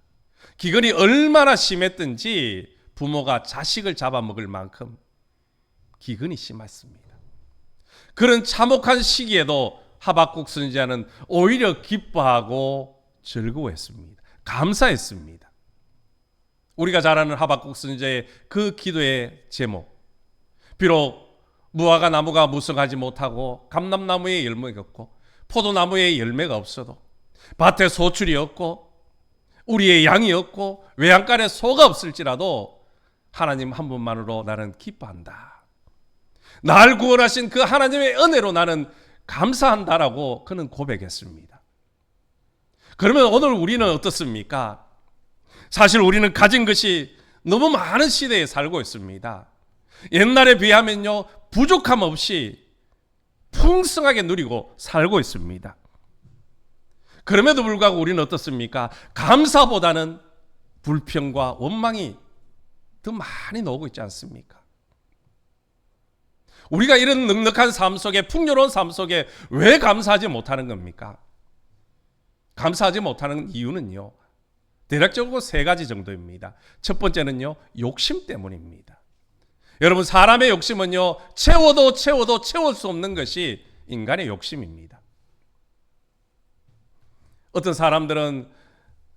기근이 얼마나 심했든지 부모가 자식을 잡아먹을 만큼 기근이 심했습니다. 그런 참혹한 시기에도 하박국 선지자는 오히려 기뻐하고 즐거워했습니다. 감사했습니다. 우리가 잘 아는 하박국 선지자의 그 기도의 제목, 비록 무화과 나무가 무성하지 못하고 감람나무에 열매가 없고 포도나무에 열매가 없어도, 밭에 소출이 없고 우리의 양이 없고 외양간에 소가 없을지라도 하나님 한 분만으로 나는 기뻐한다. 날 구원하신 그 하나님의 은혜로 나는 감사한다라고 그는 고백했습니다. 그러면 오늘 우리는 어떻습니까? 사실 우리는 가진 것이 너무 많은 시대에 살고 있습니다. 옛날에 비하면요, 부족함 없이 풍성하게 누리고 살고 있습니다. 그럼에도 불구하고 우리는 어떻습니까? 감사보다는 불평과 원망이 더 많이 나오고 있지 않습니까? 우리가 이런 넉넉한 삶 속에, 풍요로운 삶 속에 왜 감사하지 못하는 겁니까? 감사하지 못하는 이유는요, 대략적으로 세 가지 정도입니다. 첫 번째는요, 욕심 때문입니다. 여러분, 사람의 욕심은요, 채워도 채울 수 없는 것이 인간의 욕심입니다. 어떤 사람들은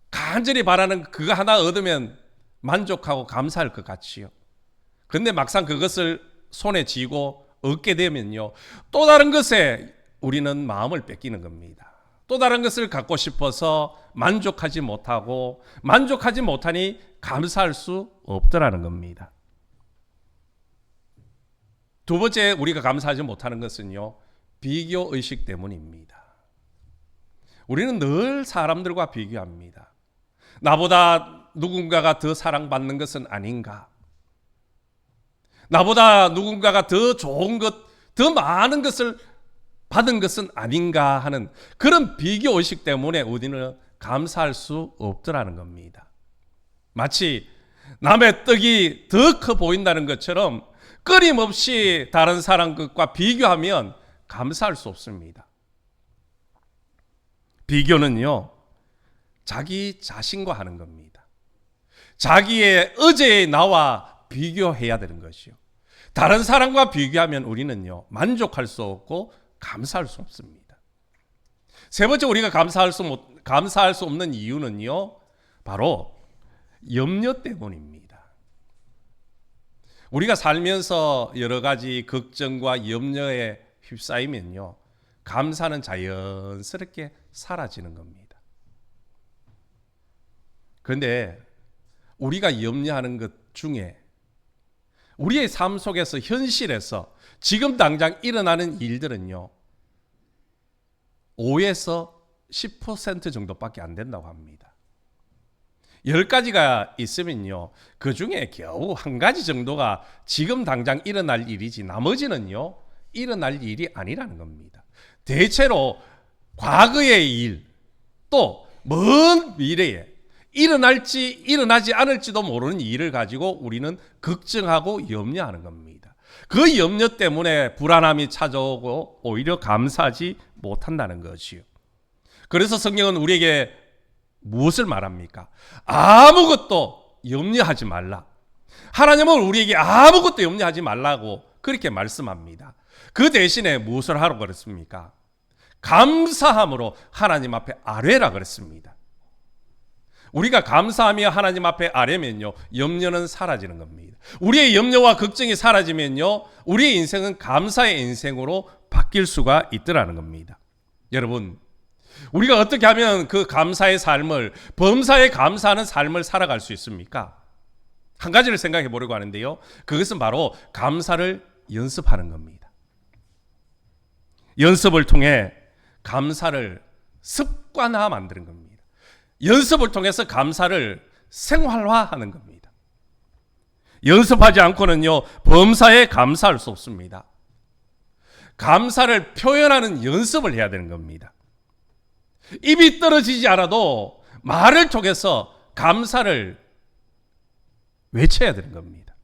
간절히 바라는 그거 하나 얻으면 만족하고 감사할 것 같지요. 그런데 막상 그것을 손에 쥐고 얻게 되면요, 또 다른 것에 우리는 마음을 뺏기는 겁니다. 또 다른 것을 갖고 싶어서 만족하지 못하고, 만족하지 못하니 감사할 수 없더라는 겁니다. 두 번째 우리가 감사하지 못하는 것은요, 비교의식 때문입니다. 우리는 늘 사람들과 비교합니다. 나보다 누군가가 더 사랑받는 것은 아닌가? 나보다 누군가가 더 좋은 것, 더 많은 것을 받은 것은 아닌가 하는 그런 비교의식 때문에 우리는 감사할 수 없더라는 겁니다. 마치 남의 떡이 더 커 보인다는 것처럼 끊임없이 다른 사람 것과 비교하면 감사할 수 없습니다. 비교는요, 자기 자신과 하는 겁니다. 자기의 어제의 나와 비교해야 되는 것이요. 다른 사람과 비교하면 우리는요, 만족할 수 없고 감사할 수 없습니다. 세 번째 우리가 감사할 수 없는 이유는요, 바로 염려 때문입니다. 우리가 살면서 여러 가지 걱정과 염려에 휩싸이면요, 감사는 자연스럽게 사라지는 겁니다. 그런데 우리가 염려하는 것 중에 우리의 삶 속에서, 현실에서 지금 당장 일어나는 일들은요, 5에서 10% 정도밖에 안 된다고 합니다. 10가지가 있으면요, 그 중에 겨우 한 가지 정도가 지금 당장 일어날 일이지, 나머지는요, 일어날 일이 아니라는 겁니다. 대체로 과거의 일, 또 먼 미래에 일어날지 일어나지 않을지도 모르는 일을 가지고 우리는 걱정하고 염려하는 겁니다. 그 염려 때문에 불안함이 찾아오고 오히려 감사하지 못한다는 것이요. 그래서 성경은 우리에게 무엇을 말합니까? 아무것도 염려하지 말라. 하나님은 우리에게 아무것도 염려하지 말라고 그렇게 말씀합니다. 그 대신에 무엇을 하라고 그랬습니까? 감사함으로 하나님 앞에 아뢰라 그랬습니다. 우리가 감사하며 하나님 앞에 아뢰면요, 염려는 사라지는 겁니다. 우리의 염려와 걱정이 사라지면요, 우리의 인생은 감사의 인생으로 바뀔 수가 있더라는 겁니다. 여러분, 우리가 어떻게 하면 그 감사의 삶을, 범사에 감사하는 삶을 살아갈 수 있습니까? 한 가지를 생각해 보려고 하는데요, 그것은 바로 감사를 연습하는 겁니다. 연습을 통해 감사를 습관화 만드는 겁니다. 연습을 통해서 감사를 생활화하는 겁니다. 연습하지 않고는요, 범사에 감사할 수 없습니다. 감사를 표현하는 연습을 해야 되는 겁니다. 입이 떨어지지 않아도 말을 통해서 감사를 외쳐야 되는 겁니다.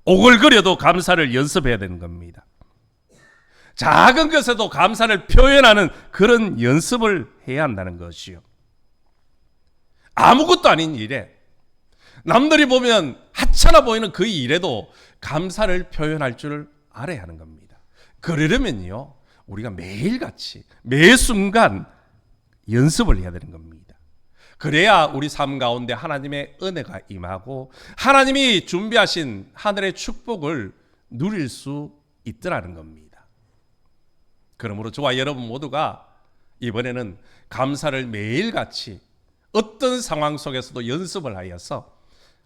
오글거려도 감사를 연습해야 되는 겁니다. 작은 것에도 감사를 표현하는 그런 연습을 해야 한다는 것이요. 아무것도 아닌 일에, 남들이 보면 하찮아 보이는 그 일에도 감사를 표현할 줄 알아야 하는 겁니다. 그러려면요, 우리가 매일같이 매 순간 연습을 해야 되는 겁니다. 그래야 우리 삶 가운데 하나님의 은혜가 임하고 하나님이 준비하신 하늘의 축복을 누릴 수 있더라는 겁니다. 그러므로 저와 여러분 모두가 이번에는 감사를 매일같이 어떤 상황 속에서도 연습을 하여서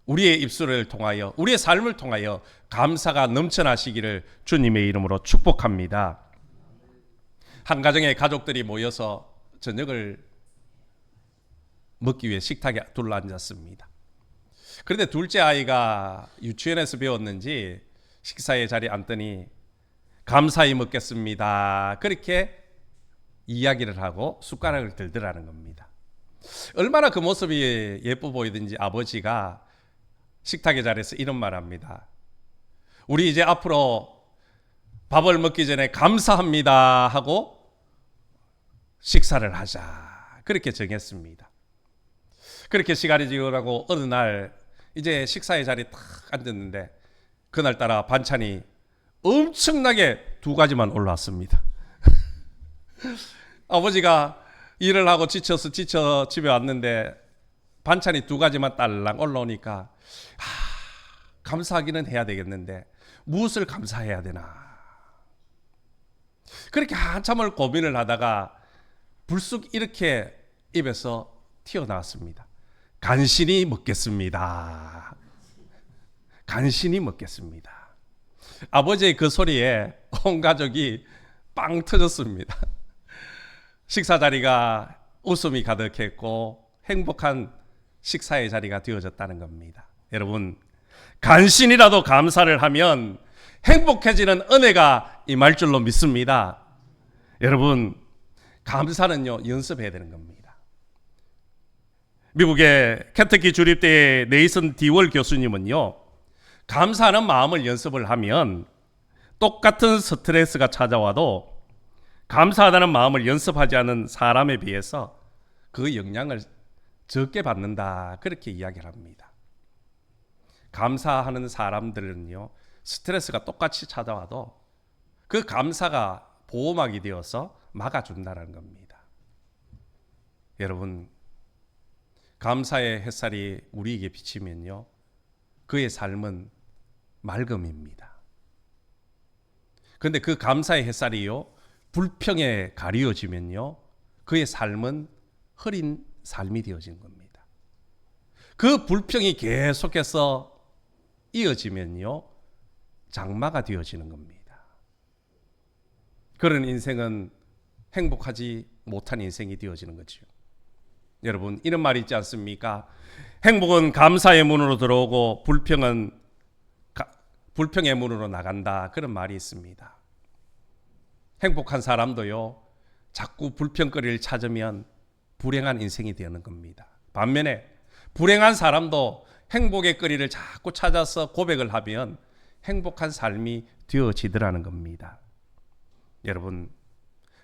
우리의 입술을 통하여, 우리의 삶을 통하여 감사가 넘쳐나시기를 주님의 이름으로 축복합니다. 한 가정의 가족들이 모여서 저녁을 먹기 위해 식탁에 둘러앉았습니다. 그런데 둘째 아이가 유치원에서 배웠는지 식사의 자리에 앉더니 감사히 먹겠습니다, 그렇게 이야기를 하고 숟가락을 들더라는 겁니다. 얼마나 그 모습이 예뻐 보이든지 아버지가 식탁의 자리에서 이런 말을 합니다. 우리 이제 앞으로 밥을 먹기 전에 감사합니다 하고 식사를 하자, 그렇게 정했습니다. 그렇게 시간이 지나고 어느 날 이제 식사의 자리에 딱 앉았는데 그날따라 반찬이 엄청나게 2가지만 올라왔습니다. 아버지가 일을 하고 지쳐 집에 왔는데 반찬이 2가지만 딸랑 올라오니까 감사하기는 해야 되겠는데 무엇을 감사해야 되나, 그렇게 한참을 고민을 하다가 불쑥 이렇게 입에서 튀어나왔습니다. 간신히 먹겠습니다. 간신히 먹겠습니다. 아버지의 그 소리에 온 가족이 빵 터졌습니다. 식사 자리가 웃음이 가득했고 행복한 식사의 자리가 되어졌다는 겁니다. 여러분, 간신이라도 감사를 하면 행복해지는 은혜가 임할 줄로 믿습니다. 여러분, 감사는요, 연습해야 되는 겁니다. 미국의 켄터키 주립대의 네이슨 디월 교수님은요, 감사하는 마음을 연습을 하면 똑같은 스트레스가 찾아와도 감사하다는 마음을 연습하지 않은 사람에 비해서 그 영향을 적게 받는다, 그렇게 이야기를 합니다. 감사하는 사람들은요, 스트레스가 똑같이 찾아와도 그 감사가 보호막이 되어서 막아준다는 겁니다. 여러분, 감사의 햇살이 우리에게 비치면요, 그의 삶은 맑음입니다. 그런데 그 감사의 햇살이요, 불평에 가리워지면요, 그의 삶은 흐린 삶이 되어진 겁니다. 그 불평이 계속해서 이어지면요, 장마가 되어지는 겁니다. 그런 인생은 행복하지 못한 인생이 되어지는 거죠. 여러분, 이런 말이 있지 않습니까? 행복은 감사의 문으로 들어오고 불평은 불평의 문으로 나간다, 그런 말이 있습니다. 행복한 사람도요, 자꾸 불평거리를 찾으면 불행한 인생이 되는 겁니다. 반면에 불행한 사람도 행복의 거리를 자꾸 찾아서 고백을 하면 행복한 삶이 되어지더라는 겁니다. 여러분,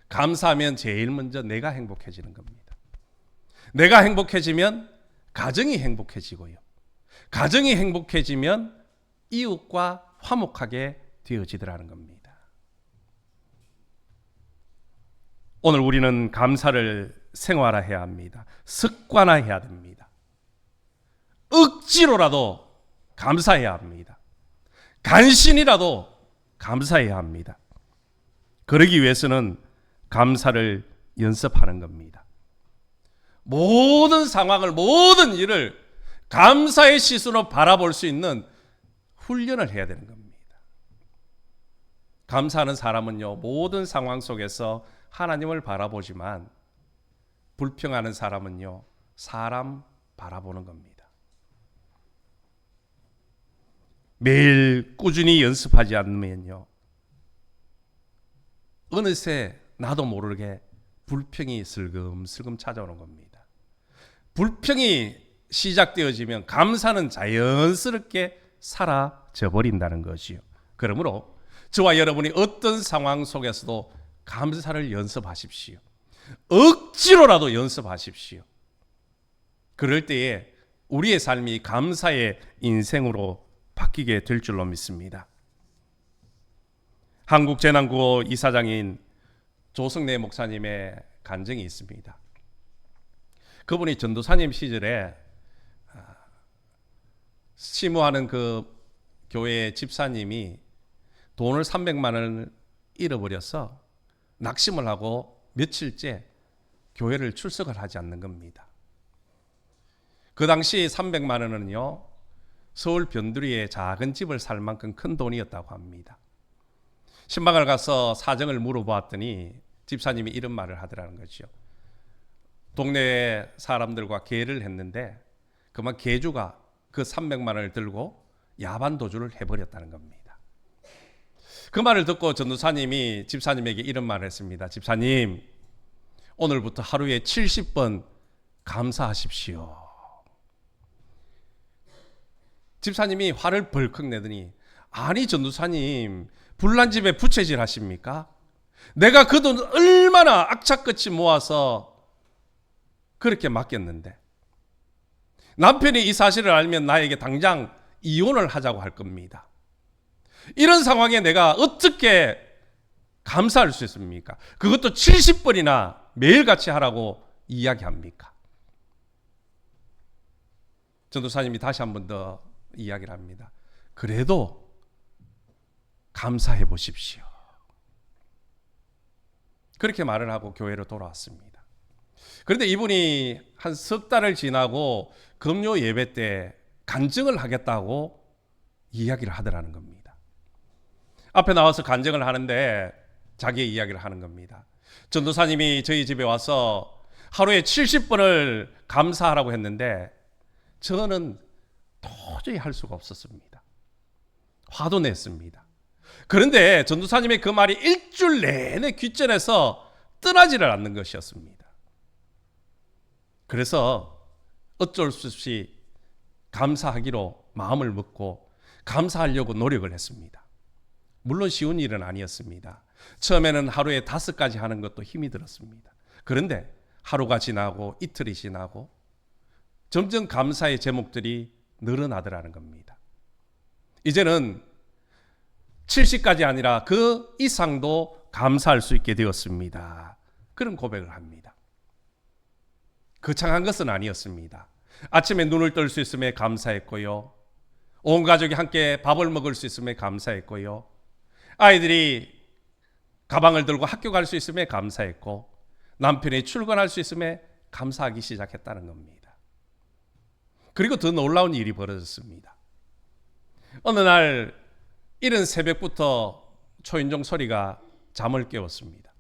감사하면 제일 먼저 내가 행복해지는 겁니다. 내가 행복해지면 가정이 행복해지고요, 가정이 행복해지면 이웃과 화목하게 되어지더라는 겁니다. 오늘 우리는 감사를 생활화해야 합니다. 습관화해야 됩니다. 억지로라도 감사해야 합니다. 간신이라도 감사해야 합니다. 그러기 위해서는 감사를 연습하는 겁니다. 모든 상황을, 모든 일을 감사의 시선으로 바라볼 수 있는 훈련을 해야 되는 겁니다. 감사하는 사람은요, 모든 상황 속에서 하나님을 바라보지만 불평하는 사람은요, 사람 바라보는 겁니다. 매일 꾸준히 연습하지 않으면요, 어느새 나도 모르게 불평이 슬금슬금 찾아오는 겁니다. 불평이 시작되어지면 감사는 자연스럽게 사라져 버린다는 것이요. 그러므로 저와 여러분이 어떤 상황 속에서도 감사를 연습하십시오. 억지로라도 연습하십시오. 그럴 때에 우리의 삶이 감사의 인생으로 바뀌게 될 줄로 믿습니다. 한국재난구호 이사장인 조성래 목사님의 간증이 있습니다. 그분이 전도사님 시절에 시무하는 그 교회 집사님이 돈을 300만 원을 잃어버려서 낙심을 하고 며칠째 교회를 출석을 하지 않는 겁니다. 그 당시 300만 원은요, 서울 변두리에 작은 집을 살 만큼 큰 돈이었다고 합니다. 신방을 가서 사정을 물어보았더니 집사님이 이런 말을 하더라는 거죠. 동네 사람들과 계를 했는데 그만 계주가 그 300만 원을 들고 야반 도주를 해버렸다는 겁니다. 그 말을 듣고 전도사님이 집사님에게 이런 말을 했습니다. 집사님, 오늘부터 하루에 70번 감사하십시오. 집사님이 화를 벌컥 내더니, 아니 전도사님, 불난 집에 부채질 하십니까? 내가 그 돈 얼마나 악착같이 모아서 그렇게 맡겼는데, 남편이 이 사실을 알면 나에게 당장 이혼을 하자고 할 겁니다. 이런 상황에 내가 어떻게 감사할 수 있습니까? 그것도 70번이나 매일같이 하라고 이야기합니까? 전도사님이 다시 한 번 더 이야기를 합니다. 그래도 감사해 보십시오. 그렇게 말을 하고 교회로 돌아왔습니다. 그런데 이분이 한 석 달을 지나고 금요 예배 때 간증을 하겠다고 이야기를 하더라는 겁니다. 앞에 나와서 간증을 하는데 자기의 이야기를 하는 겁니다. 전도사님이 저희 집에 와서 하루에 70번을 감사하라고 했는데 저는 도저히 할 수가 없었습니다. 화도 냈습니다. 그런데 전도사님의 그 말이 일주일 내내 귓전에서 떠나지를 않는 것이었습니다. 그래서 어쩔 수 없이 감사하기로 마음을 먹고 감사하려고 노력을 했습니다. 물론 쉬운 일은 아니었습니다. 처음에는 하루에 5가지 하는 것도 힘이 들었습니다. 그런데 하루가 지나고 이틀이 지나고 점점 감사의 제목들이 늘어나더라는 겁니다. 이제는 70까지 아니라 그 이상도 감사할 수 있게 되었습니다. 그런 고백을 합니다. 거창한 것은 아니었습니다. 아침에 눈을 뜰 수 있음에 감사했고요. 온 가족이 함께 밥을 먹을 수 있음에 감사했고요. 아이들이 가방을 들고 학교 갈 수 있음에 감사했고, 남편이 출근할 수 있음에 감사하기 시작했다는 겁니다. 그리고 더 놀라운 일이 벌어졌습니다. 어느 날 이른 새벽부터 초인종 소리가 잠을 깨웠습니다.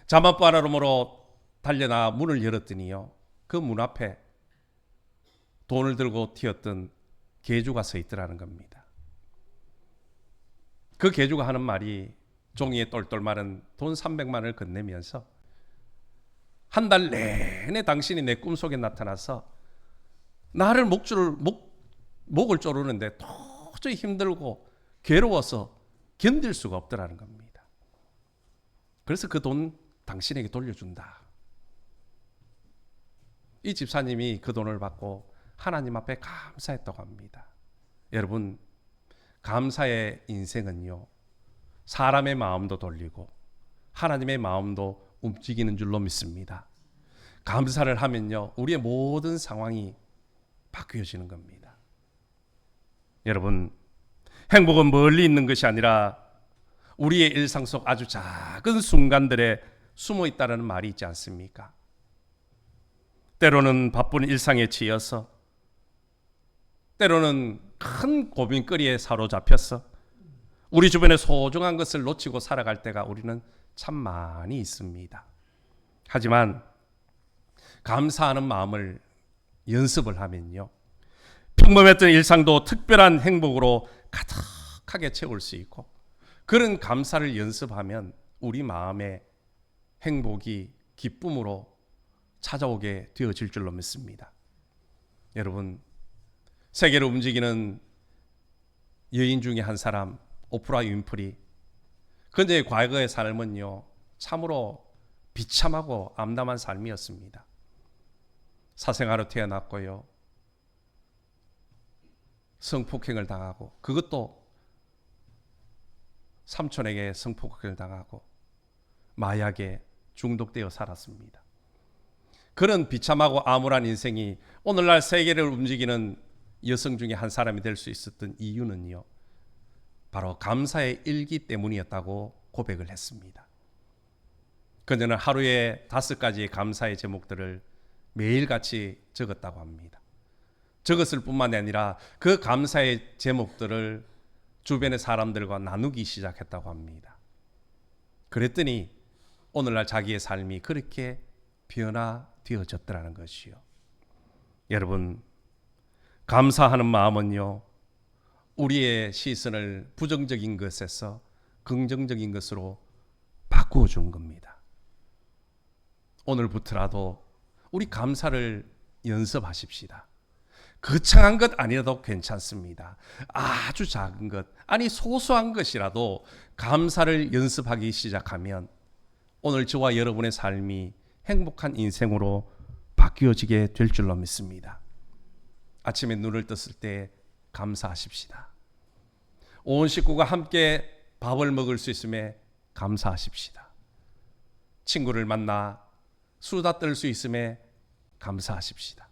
자만바람으로 달려나 문을 열었더니요, 그 문 앞에 돈을 들고 튀었던 계주가 서 있더라는 겁니다. 그 계주가 하는 말이 종이에 똘똘 마른 돈 300만 원을 건네면서, 한 달 내내 당신이 내 꿈속에 나타나서 나를 목을 조르는데 도저히 힘들고 괴로워서 견딜 수가 없더라는 겁니다. 그래서 그 돈 당신에게 돌려준다. 이 집사님이 그 돈을 받고 하나님 앞에 감사했다고 합니다. 여러분, 감사의 인생은요, 사람의 마음도 돌리고 하나님의 마음도 움직이는 줄로 믿습니다. 감사를 하면요, 우리의 모든 상황이 바뀌어지는 겁니다. 여러분, 행복은 멀리 있는 것이 아니라 우리의 일상 속 아주 작은 순간들에 숨어 있다는 말이 있지 않습니까? 때로는 바쁜 일상에 치여서, 때로는 큰 고민거리에 사로잡혀서 우리 주변의 소중한 것을 놓치고 살아갈 때가 우리는 참 많이 있습니다. 하지만 감사하는 마음을 연습을 하면요, 평범했던 일상도 특별한 행복으로 가득하게 채울 수 있고, 그런 감사를 연습하면 우리 마음에 행복이 기쁨으로 찾아오게 되어질 줄로 믿습니다. 여러분, 세계를 움직이는 여인 중에 한 사람, 오프라 윈프리, 그녀의 과거의 삶은요, 참으로 비참하고 암담한 삶이었습니다. 사생아로 태어났고요, 성폭행을 당하고, 그것도 삼촌에게 성폭행을 당하고 마약에 중독되어 살았습니다. 그런 비참하고 암울한 인생이 오늘날 세계를 움직이는 여성 중에 한 사람이 될 수 있었던 이유는요, 바로 감사의 일기 때문이었다고 고백을 했습니다. 그녀는 하루에 5가지의 감사의 제목들을 매일같이 적었다고 합니다. 적었을 뿐만 아니라 그 감사의 제목들을 주변의 사람들과 나누기 시작했다고 합니다. 그랬더니 오늘날 자기의 삶이 그렇게 변화되어졌더라는 것이요. 여러분, 감사하는 마음은요, 우리의 시선을 부정적인 것에서 긍정적인 것으로 바꾸어 주는 겁니다. 오늘부터라도 우리 감사를 연습하십시다. 거창한 것 아니라도 괜찮습니다. 아주 작은 것, 아니 소소한 것이라도 감사를 연습하기 시작하면 오늘 저와 여러분의 삶이 행복한 인생으로 바뀌어지게 될 줄로 믿습니다. 아침에 눈을 떴을 때 감사하십시다. 온 식구가 함께 밥을 먹을 수 있음에 감사하십시다. 친구를 만나 수다 떨 수 있음에 감사하십시다.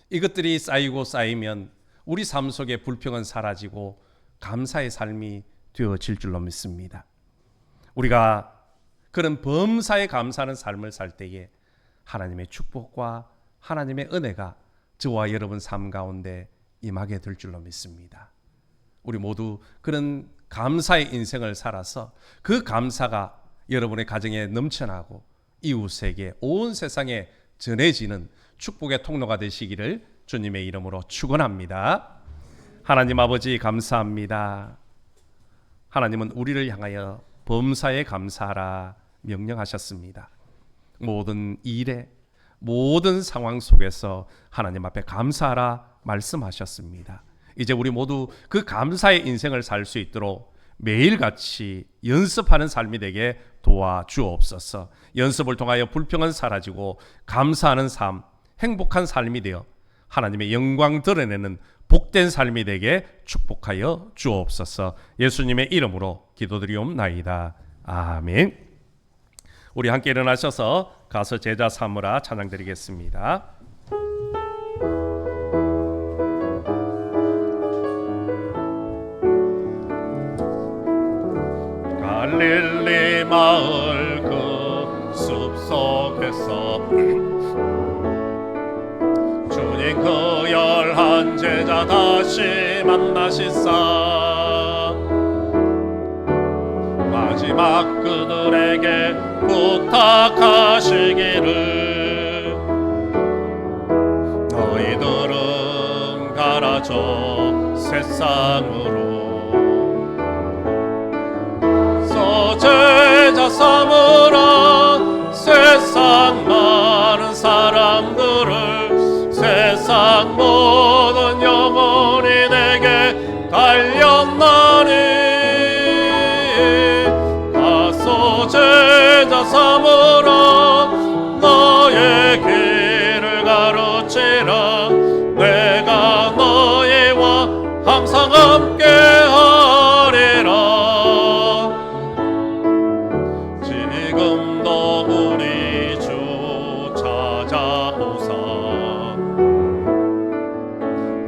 이것들이 쌓이고 쌓이면 우리 삶 속에 불평은 사라지고 감사의 삶이 되어질 줄로 믿습니다. 우리가 그런 범사에 감사하는 삶을 살 때에 하나님의 축복과 하나님의 은혜가 저와 여러분 삶 가운데 임하게 될 줄로 믿습니다. 우리 모두 그런 감사의 인생을 살아서 그 감사가 여러분의 가정에 넘쳐나고 이웃에게 온 세상에 전해지는 축복의 통로가 되시기를 주님의 이름으로 축원합니다. 하나님 아버지 감사합니다. 하나님은 우리를 향하여 범사에 감사하라 명령하셨습니다. 모든 일에 모든 상황 속에서 하나님 앞에 감사하라 말씀하셨습니다. 이제 우리 모두 그 감사의 인생을 살 수 있도록 매일같이 연습하는 삶이 되게 도와주옵소서. 연습을 통하여 불평은 사라지고 감사하는 삶, 행복한 삶이 되어 하나님의 영광 드러내는 복된 삶이 되게 축복하여 주옵소서. 예수님의 이름으로 기도드리옵나이다. 아멘. 우리 함께 일어나셔서 가서 제자 삼으라 찬양 드리겠습니다. 갈릴리 마을 그 숲속에서 주님 그 11 제자 다시 만나시사 마지막 그들에게 부탁하시기를 너희들은 가라 저 세상으로 제자 삼으라 세상 많은 사람들을 세상 모든 영혼이 내게 달렸나니 가서 제자 삼으라 너의 길을 가르치라 내 찾아오사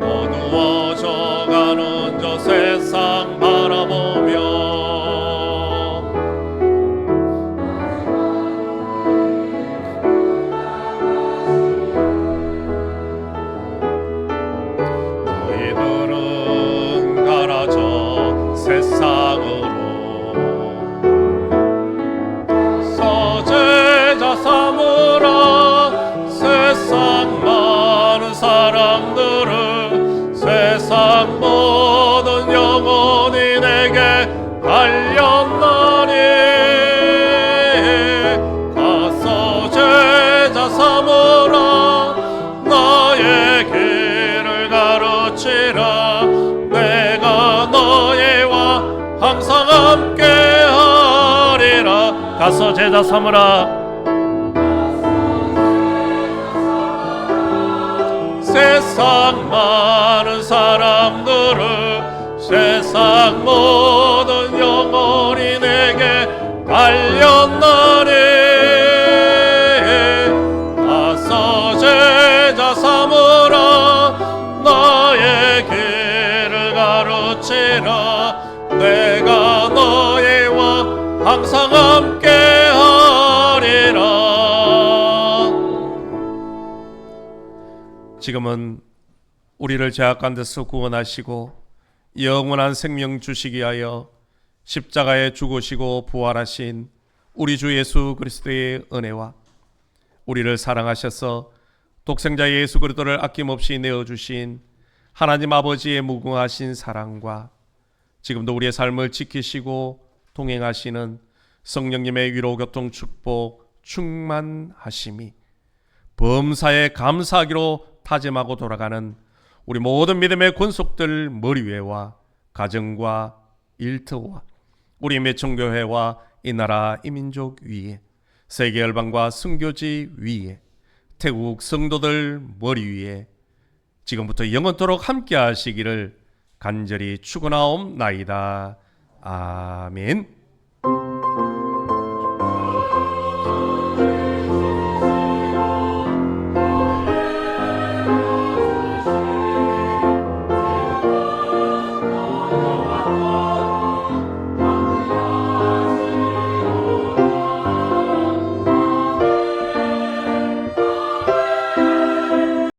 어두워져가는 저 세상 바라보며 너희들은 가라 저 세상으로 서제자 삼으라 세상 많은 사람들은 세상 모든 영혼이 내게 달렸나니 가서 제자 삼으라 나의 길을 가르치라 내가 너희와 항상 함께하리라 가서 제자 삼으라 세상 많은 사람들은 세상 모든 영혼이 내게 달렸나니 가서 제자 삼으라 나의 길을 가르치라 내가 너희와 항상 함께하리라. 지금은 우리를 죄악 가운데서 구원하시고 영원한 생명 주시기 위하여 십자가에 죽으시고 부활하신 우리 주 예수 그리스도의 은혜와 우리를 사랑하셔서 독생자 예수 그리스도를 아낌없이 내어주신 하나님 아버지의 무궁하신 사랑과 지금도 우리의 삶을 지키시고 동행하시는 성령님의 위로 교통 축복 충만하심이 범사에 감사하기로 다짐하고 돌아가는 우리 모든 믿음의 권속들 머리 위에와 가정과 일터와 우리 매청교회와 이 나라 이 민족 위에 세계 열방과 순교지 위에 태국 성도들 머리 위에 지금부터 영원토록 함께 하시기를 간절히 축원하옵나이다. 아멘.